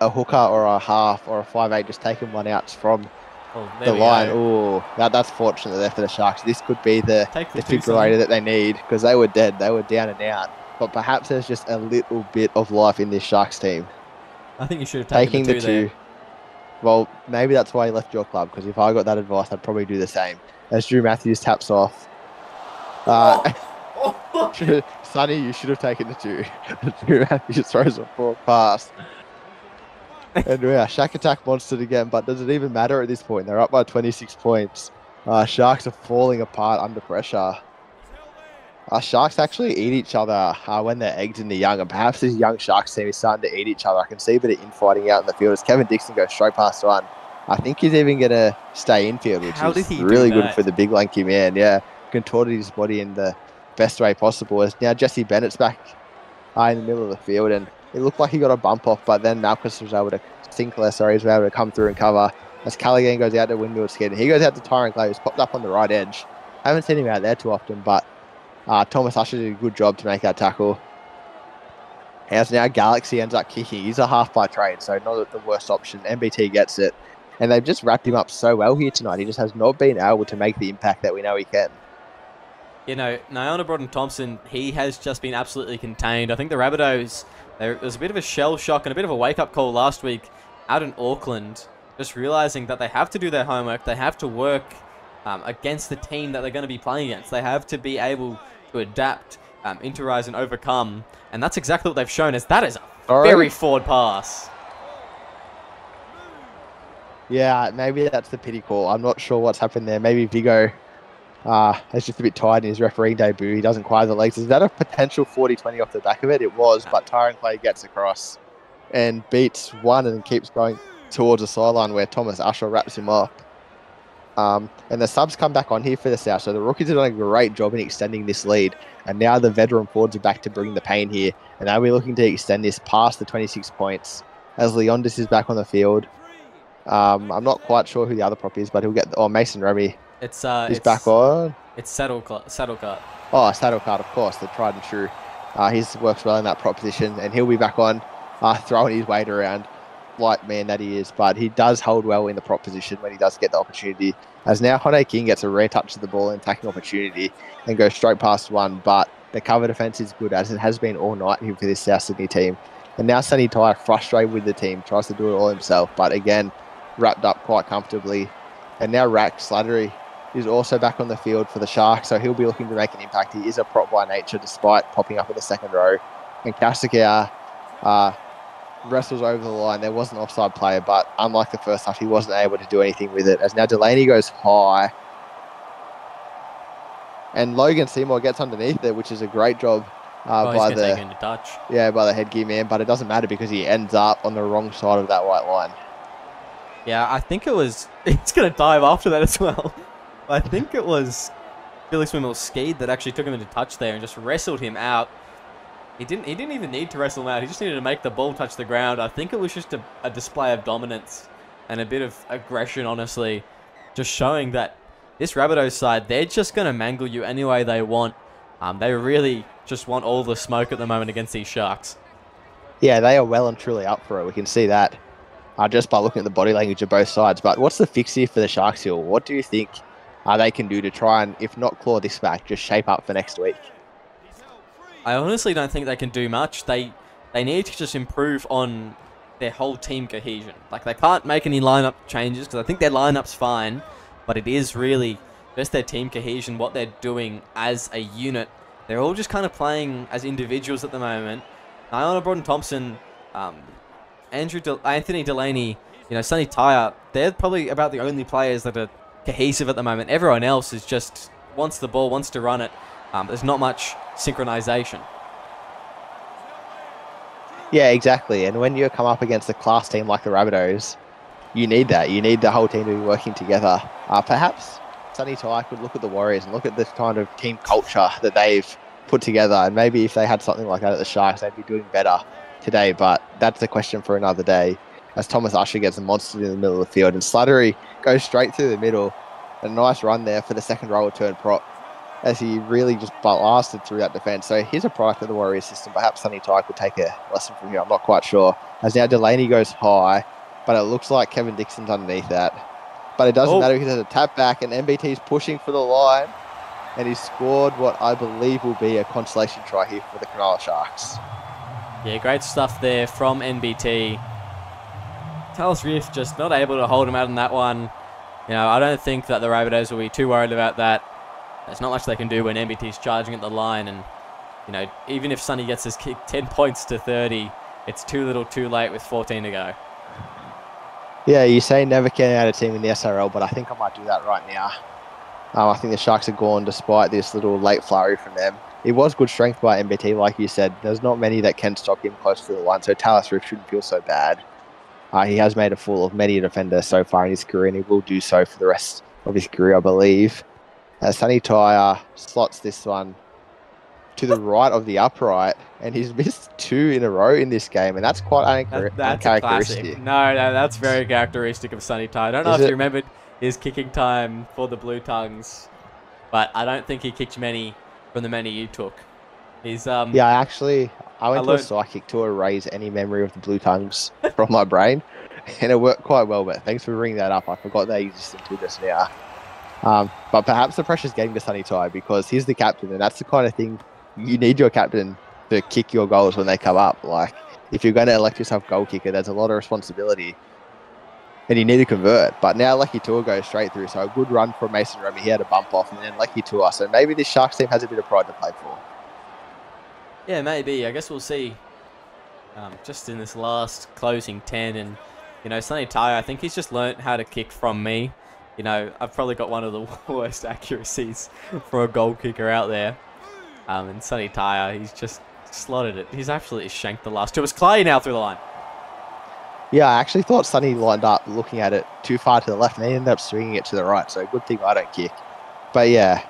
a hooker or a half or a 5'8", just taking one out from the line. Oh, that's fortunate there for the Sharks. This could be the defibrillator that they need, because they were dead. They were down and out. But perhaps there's just a little bit of life in this Sharks team. I think you should have taken the two there. Well, maybe that's why he left your club, because if I got that advice, I'd probably do the same. As Drew Matthews taps off. Sonny, you should have taken the 2. Drew Matthews throws a 4 pass. And yeah, Shack attack monstered again, but does it even matter at this point? They're up by 26 points. Sharks are falling apart under pressure. Sharks actually eat each other when they're egged in the young, and perhaps this young Sharks team is starting to eat each other. I can see a bit of infighting out in the field as Kevin Dixon goes straight past one. I think he's even going to stay infield, which is really good for the big lanky man. Yeah, contorted his body in the best way possible. As now Jesse Bennett's back in the middle of the field, and it looked like he got a bump off, but then Malchus was able to was able to come through and cover. As Callaghan goes out to Windmill Skid, he goes out to Tyron Clay, who's popped up on the right edge. Haven't seen him out there too often, but Thomas Usher did a good job to make that tackle. As now Galaxy ends up kicking. He's a half by trade, so not the worst option. MBT gets it. And they've just wrapped him up so well here tonight. He just has not been able to make the impact that we know he can. You know, Niona Broughton-Thompson, he has just been absolutely contained. I think the Rabbitohs, there was a bit of a shell shock and a bit of a wake-up call last week out in Auckland, just realising that they have to do their homework. They have to work against the team that they're going to be playing against. They have to be able to adapt, improvise and overcome. And that's exactly what they've shown us. That is a very forward pass. Yeah, maybe that's the pity call. I'm not sure what's happened there. Maybe Viggo is just a bit tired in his refereeing debut. He doesn't quite the legs. Is that a potential 40-20 off the back of it? It was, but Tyron Clay gets across and beats one and keeps going towards the sideline where Thomas Usher wraps him up. And the subs come back on here for the South. So the rookies have done a great job in extending this lead. And now the veteran forwards are back to bring the pain here. And now we're looking to extend this past the 26 points as Leondis is back on the field. I'm not quite sure who the other prop is, but he'll get... Mason Remy is back on. It's Saddlecart. Oh, Saddlecart, of course, the tried and true. He works well in that prop position, and he'll be back on, throwing his weight around. Light man that he is, but he does hold well in the prop position when he does get the opportunity. As now Hone King gets a rare touch of the ball and attacking opportunity and goes straight past one, but the cover defense is good, as it has been all night here for this South Sydney team. And now Sonny Tyre, frustrated with the team, tries to do it all himself, but again, wrapped up quite comfortably. And now Rack Slattery is also back on the field for the Sharks, so he'll be looking to make an impact. He is a prop by nature, despite popping up in the second row. And Kasakau wrestles over the line. There was an offside player, but unlike the first half, he wasn't able to do anything with it. As now Delaney goes high, and Logan Seymour gets underneath there, which is a great job by the headgear man. But it doesn't matter because he ends up on the wrong side of that white line. Yeah, I think it was. He's gonna dive after that as well. I think it was Billy Swimmer-Skeed that actually took him into touch there and just wrestled him out. He didn't even need to wrestle him out. He just needed to make the ball touch the ground. I think it was just a display of dominance and a bit of aggression, honestly, just showing that this Rabbitohs side, they're just going to mangle you any way they want. They really just want all the smoke at the moment against these Sharks. Yeah, they are well and truly up for it. We can see that just by looking at the body language of both sides. But what's the fix here for the Sharks, Hill? What do you think they can do to try and, if not claw this back, just shape up for next week? I honestly don't think they can do much. They need to just improve on their whole team cohesion. Like, they can't make any lineup changes because I think their lineup's fine, but it is really just their team cohesion, what they're doing as a unit. They're all just kind of playing as individuals at the moment. Iona Broughton-Thompson, Anthony Delaney, Sonny Tyre, they're probably about the only players that are cohesive at the moment. Everyone else is just wants the ball, wants to run it. There's not much synchronization. Yeah, exactly. And when you come up against a class team like the Rabbitohs, you need that. You need the whole team to be working together. Perhaps Sonny Tyre could look at the Warriors and look at this kind of team culture that they've put together. And maybe if they had something like that at the Sharks, they'd be doing better today. But that's a question for another day. As Thomas Usher gets a monster in the middle of the field, and Slattery goes straight through the middle. A nice run there for the second row turn prop, as he really just blasted through that defence. So here's a product of the Warriors system. Perhaps Sonny Tyre could take a lesson from here. I'm not quite sure. As now Delaney goes high, but it looks like Kevin Dixon's underneath that. But it doesn't matter because there's a tap back, and MBT's pushing for the line, and he's scored what I believe will be a consolation try here for the Cronulla Sharks. Yeah, great stuff there from NBT. Tallis Riff just not able to hold him out on that one. I don't think that the Rabbitohs will be too worried about that. There's not much they can do when NBT's charging at the line, and even if Sonny gets his kick 10 points to 30, it's too little too late with 14 to go. Yeah, you say never count out a team in the SRL, but I think I might do that right now. I think the Sharks are gone despite this little late flurry from them. It was good strength by MBT, like you said. There's not many that can stop him close to the line, so Tallis Riff shouldn't feel so bad. He has made a fool of many defenders so far in his career, and he will do so for the rest of his career, I believe. Sonny Tyre slots this one to the right of the upright, and he's missed 2 in a row in this game, and that's quite uncharacteristic. No, that's very characteristic of Sonny Tyre. I don't know if you remembered his kicking time for the Blue Tongues, but I don't think he kicked many from the many you took. He's yeah, I went to a psychic to erase any memory of the Blue Tongues from my brain, and it worked quite well, but thanks for bringing that up. I forgot they existed until just now. But perhaps the pressure's getting to Sonny Tyre because he's the captain, and that's the kind of thing you need your captain to kick your goals when they come up. Like, if you're going to elect yourself goal kicker, there's a lot of responsibility, and you need to convert. But now Lecky Tua goes straight through, so a good run from Mason Remy. He had a bump off, and then Lecky Tua. So maybe this Sharks team has a bit of pride to play for. Yeah, maybe. I guess we'll see. Just in this last closing 10, and Sonny Tyre, I think he's just learnt how to kick from me. I've probably got one of the worst accuracies for a goal kicker out there. And Sonny Tyre, he's just slotted it. He's absolutely shanked the last 2. It was Clay now through the line. Yeah, I actually thought Sonny lined up looking at it too far to the left, and he ended up swinging it to the right. So good thing I don't kick. But yeah,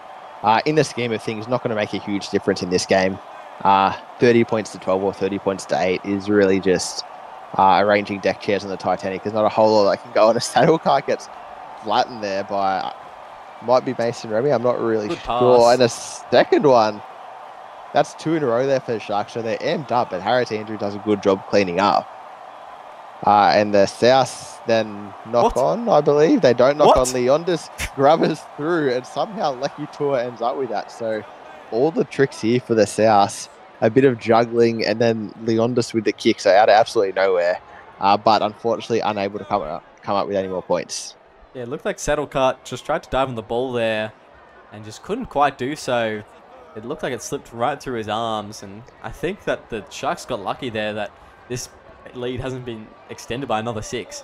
in the scheme of things, not going to make a huge difference in this game. 30 points to 12 or 30 points to 8 is really just arranging deck chairs on the Titanic. There's not a whole lot that can go on. A saddle car gets flattened there by, might be Mason Remy, I'm not really sure. And a second one, that's 2 in a row there for the Sharks, so they're amped up, but Harris Andrew does a good job cleaning up. And the South then knock on, I believe. They don't knock on. Leondis grubbers through, and somehow Lecky Tua ends up with that. So all the tricks here for the South, a bit of juggling, and then Leondis with the kick, so out of absolutely nowhere. But unfortunately unable to come up with any more points. Yeah, it looked like Saddlecut just tried to dive on the ball there and just couldn't quite do so. It looked like it slipped right through his arms, and I think that the Sharks got lucky there that this lead hasn't been extended by another 6.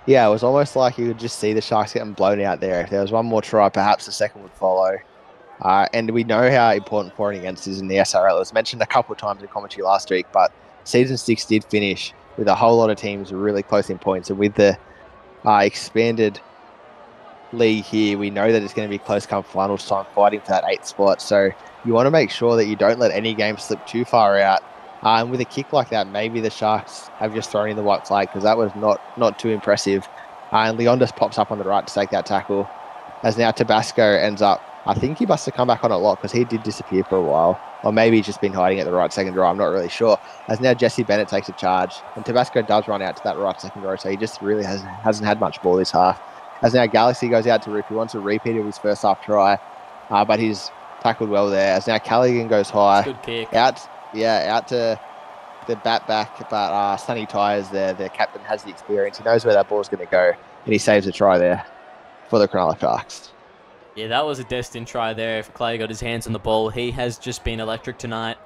Yeah, it was almost like you could just see the Sharks getting blown out there. If there was one more try, perhaps the second would follow. And we know how important for and against is in the SRL. It was mentioned a couple of times in commentary last week, but Season 6 did finish with a whole lot of teams really close in points. And with the expanded league here, we know that it's going to be close come finals time, fighting for that 8th spot. So you want to make sure that you don't let any game slip too far out. And with a kick like that, maybe the Sharks have just thrown in the white flag, because that was not too impressive. And Leon just pops up on the right to take that tackle. As now Tabasco ends up, I think he must have come back on a lot, because he did disappear for a while. Or maybe he's just been hiding at the right second row, I'm not really sure. As now Jesse Bennett takes a charge, and Tabasco does run out to that right second row, so he just really hasn't had much ball this half. As now Galaxy goes out to rip, he wants a repeat of his first half try, but he's tackled well there. As now Callaghan goes high. Good kick. Out to the bat back, but Sonny Tyers there, their captain, has the experience. He knows where that ball's going to go, and he saves a try there for the Cronulla Sharks. Yeah, that was a destined try there if Clay got his hands on the ball. He has just been electric tonight.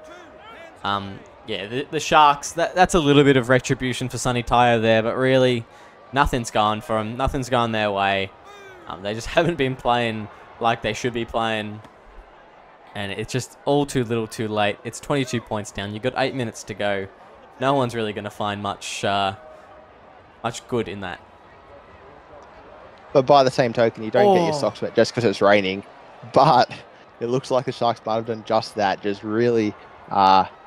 Yeah, the Sharks, that's a little bit of retribution for Sonny Tyre there, but really nothing's gone for them. Nothing's gone their way. They just haven't been playing like they should be playing. And it's just all too little too late. It's 22 points down. You've got 8 minutes to go. No one's really going to find much good in that. But by the same token, you don't get your socks wet just because it's raining. But it looks like the Sharks might have done just that, just really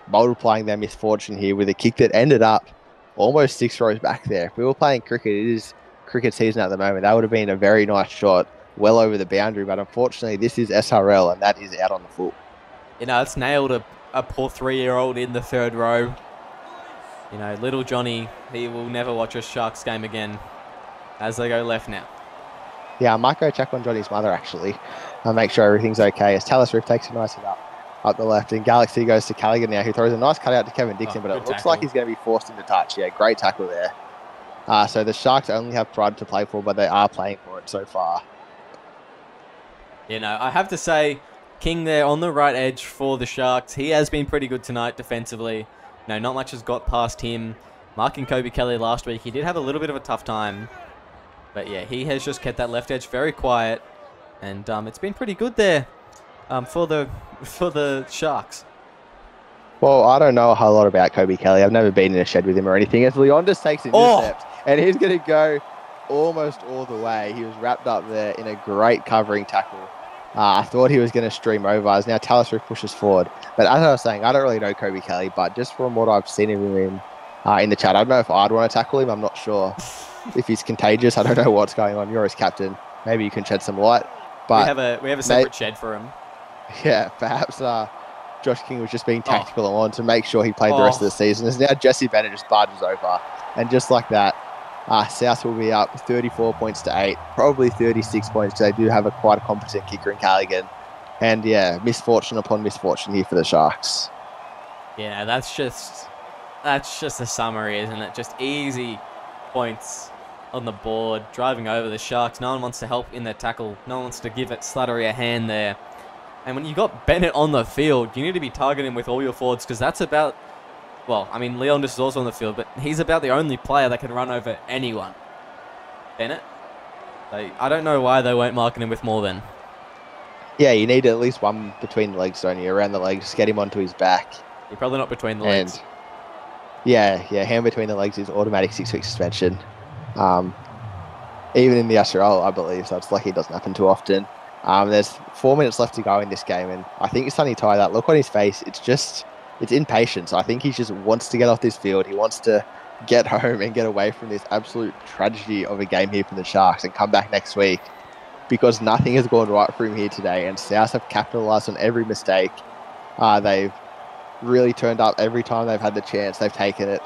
multiplying their misfortune here with a kick that ended up almost 6 rows back there. If we were playing cricket, it is cricket season at the moment. That would have been a very nice shot, well over the boundary. But unfortunately, this is SRL, and that is out on the foot. You know, it's nailed a poor 3-year-old in the 3rd row. You know, little Johnny, he will never watch a Sharks game again as they go left now. Yeah, I might go check on Johnny's mother, actually, and make sure everything's okay. As Talis Rip takes a nice hit up the left, and Galaxy goes to Callaghan now, who throws a nice cutout to Kevin Dixon, but it looks like he's going to be forced into touch. Yeah, great tackle there. So the Sharks only have pride to play for, but they are playing for it so far. You know, I have to say, King there on the right edge for the Sharks. He has been pretty good tonight defensively. No, not much has got past him. Marking Kobe Kelly last week, he did have a little bit of a tough time. But yeah, he has just kept that left edge very quiet. And it's been pretty good there for the Sharks. Well, I don't know a whole lot about Kobe Kelly. I've never been in a shed with him or anything. As Leon just takes an intercept, and he's going to go almost all the way. He was wrapped up there in a great covering tackle. I thought he was going to stream over. As now Talis Rick pushes forward. But as I was saying, I don't really know Kobe Kelly, but just from what I've seen of him in the chat, I don't know if I'd want to tackle him. I'm not sure if he's contagious. I don't know what's going on. You're his captain. Maybe you can shed some light. But we have a separate shed for him. Yeah, perhaps Josh King was just being tactical and wanted to make sure he played the rest of the season. As now Jesse Bennett just barges over. And just like that, South will be up 34 points to 8, probably 36 points, because they do have quite a competent kicker in Callaghan. And yeah, misfortune upon misfortune here for the Sharks. Yeah, that's just a summary, isn't it? Just easy points on the board, driving over the Sharks. No one wants to help in their tackle. No one wants to give it Slattery a hand there. And when you got Bennett on the field, you need to be targeting him with all your forwards, because that's about... Well, I mean, Leon is also on the field, but he's about the only player that can run over anyone. Bennett? I don't know why they weren't marking him with more than. Yeah, you need at least one between the legs, don't you? Around the legs, just get him onto his back. You're probably not between the legs. Yeah, hand between the legs is automatic 6-week suspension. Even in the SRL, I believe, so it's lucky it doesn't happen too often. There's 4 minutes left to go in this game, and I think Sonny Ty, that look on his face, it's impatience. I think he just wants to get off this field. He wants to get home and get away from this absolute tragedy of a game here from the Sharks and come back next week, because nothing has gone right for him here today, and South have capitalised on every mistake. They've really turned up every time they've had the chance. They've taken it,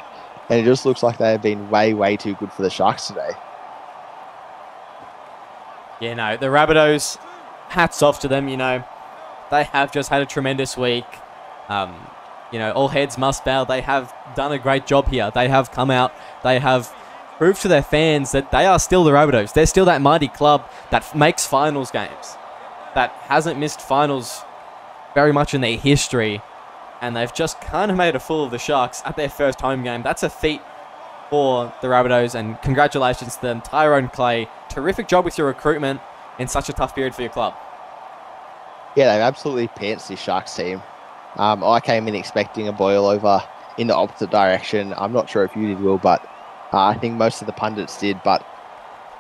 and it just looks like they have been way, way too good for the Sharks today. Yeah, no, the Rabbitohs, hats off to them, you know. They have just had a tremendous week. You know, all heads must bow. They have done a great job here. They have come out. They have prove to their fans that they are still the Rabbitohs. They're still that mighty club that makes finals games, that hasn't missed finals very much in their history, and they've just kind of made a fool of the Sharks at their first home game. That's a feat for the Rabbitohs, and congratulations to them. Tyrone Clay, terrific job with your recruitment in such a tough period for your club. Yeah, they've absolutely pantsed this Sharks team. I came in expecting a boil over in the opposite direction. I'm not sure if you did, Will, but I think most of the pundits did. But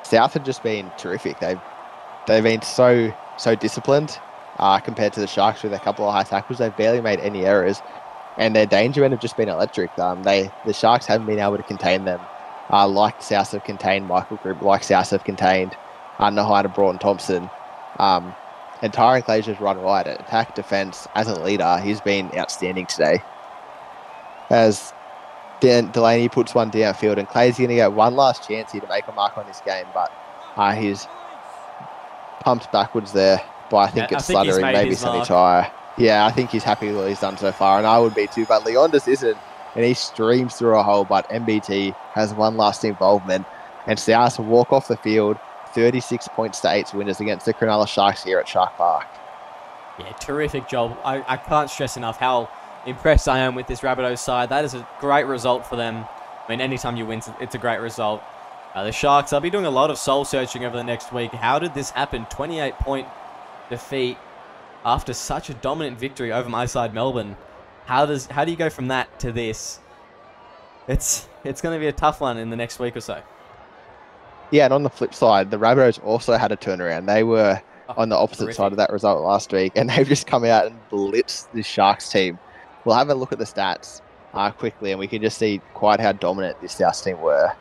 South have just been terrific. They've been so disciplined compared to the Sharks with a couple of high tackles. They've barely made any errors, and their danger men have just been electric. The Sharks haven't been able to contain them, like South have contained Michael Group, like South have contained Nahida Broughton Thompson. And Tyrone Clay's just run right at attack, defence. As a leader, he's been outstanding today. As Delaney puts one downfield, and Clay's going to get one last chance here to make a mark on this game, but he's pumped backwards there by, I think it's Slattery, maybe Sonny Tyre. Yeah, I think he's happy with what he's done so far, and I would be too, but Leondis isn't, and he streams through a hole, but MBT has one last involvement, and South will walk off the field 36 points to 8 winners against the Cronulla Sharks here at Shark Park. Yeah, terrific job. I can't stress enough how impressed I am with this Rabbitohs side. That is a great result for them. I mean, anytime you win, it's a great result. The Sharks, they'll be doing a lot of soul searching over the next week. How did this happen? 28-point defeat after such a dominant victory over my side, Melbourne. How do you go from that to this? It's going to be a tough one in the next week or so. Yeah, and on the flip side, the Rabbitohs also had a turnaround. They were on the opposite side of that result last week, and they've just come out and blitzed the Sharks team. We'll have a look at the stats quickly, and we can just see quite how dominant this South team were.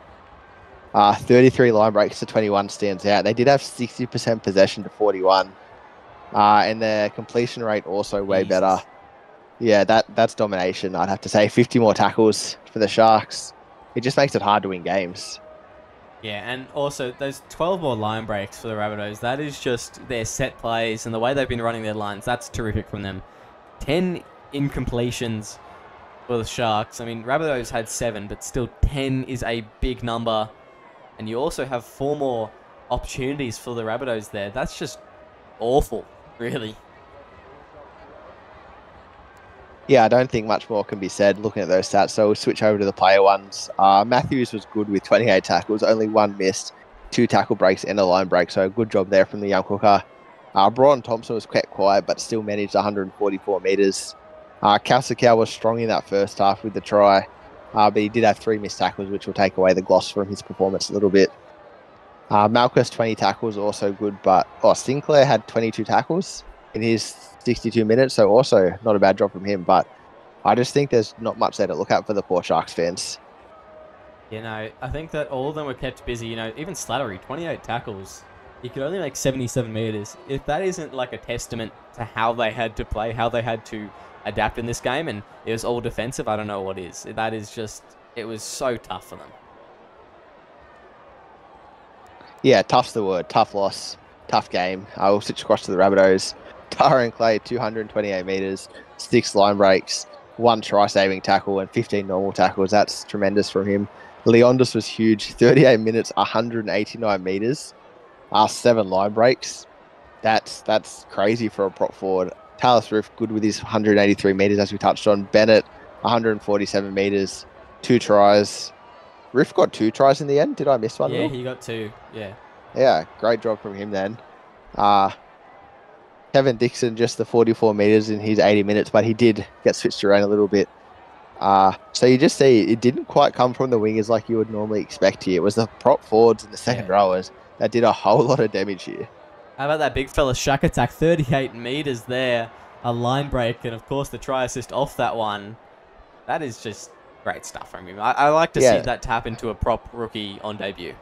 33 line breaks to 21 stands out. They did have 60% possession to 41, and their completion rate also way better. Yeah, that's domination, I'd have to say. 50 more tackles for the Sharks. It just makes it hard to win games. Yeah, and also those 12 more line breaks for the Rabbitohs, that is just their set plays and the way they've been running their lines. That's terrific from them. 10 incompletions for the Sharks. I mean, Rabbitohs had 7, but still 10 is a big number. And you also have 4 more opportunities for the Rabbitohs there. That's just awful, really. Yeah, I don't think much more can be said looking at those stats, so we'll switch over to the player ones. Matthews was good with 28 tackles, only 1 missed, 2 tackle breaks and a line break, so good job there from the young hooker. Broughton Thompson was kept quiet, but still managed 144 metres. Kalsakau was strong in that first half with the try, but he did have 3 missed tackles, which will take away the gloss from his performance a little bit. Malchus, 20 tackles, also good, but Sinclair had 22 tackles in his 62 minutes, so also not a bad job from him, but I just think there's not much there to look at for the poor Sharks fans. You know, I think that all of them were kept busy. You know, even Slattery, 28 tackles. He could only make 77 metres. If that isn't like a testament to how they had to play, how they had to adapt in this game, and it was all defensive, I don't know what is. That is just, it was so tough for them. Yeah, tough's the word. Tough loss. Tough game. I will switch across to the Rabbitohs. Tyrone Clay, 228 metres, 6 line breaks, 1 try-saving tackle, and 15 normal tackles. That's tremendous from him. Leondis was huge, 38 minutes, 189 metres, 7 line breaks. That's crazy for a prop forward. Tallis Roof, good with his 183 metres, as we touched on. Bennett, 147 metres, 2 tries. Riff got 2 tries in the end. Did I miss one? Yeah, he got 2. Yeah. Yeah, great job from him then. Kevin Dixon, just the 44 metres in his 80 minutes, but he did get switched around a little bit. So you just see it didn't quite come from the wingers like you would normally expect here. It was the prop forwards and the second rowers that did a whole lot of damage here. How about that big fella Shack attack? 38 metres there, a line break, and of course the try assist off that one. That is just great stuff from him. I like to see that tap into a prop rookie on debut.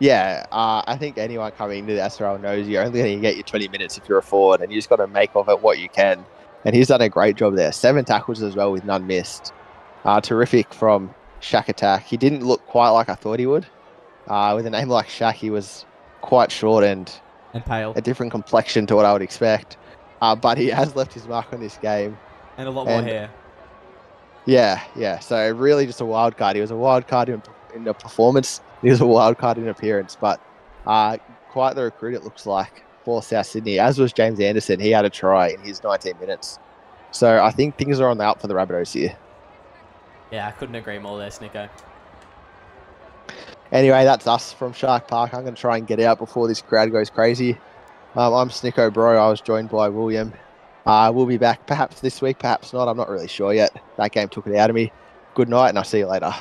Yeah, I think anyone coming into the SRL knows you're only going to get your 20 minutes if you're a forward, and you just got to make of it what you can. And he's done a great job there. 7 tackles as well with none missed. Terrific from Shaq Attack. He didn't look quite like I thought he would. With a name like Shaq, he was quite short and pale. A different complexion to what I would expect. But he has left his mark on this game. And a lot more hair. Yeah. So really just a wild card. He was a wild card in in the performance. He was a wild card in appearance, but quite the recruit it looks like for South Sydney, as was James Anderson. He had a try in his 19 minutes. So I think things are on the up for the Rabbitohs here. Yeah, I couldn't agree more there, Snicko. Anyway, that's us from Shark Park. I'm going to try and get out before this crowd goes crazy. I'm Snicko Bro. I was joined by William. We'll be back perhaps this week, perhaps not. I'm not really sure yet. That game took it out of me. Good night, and I'll see you later.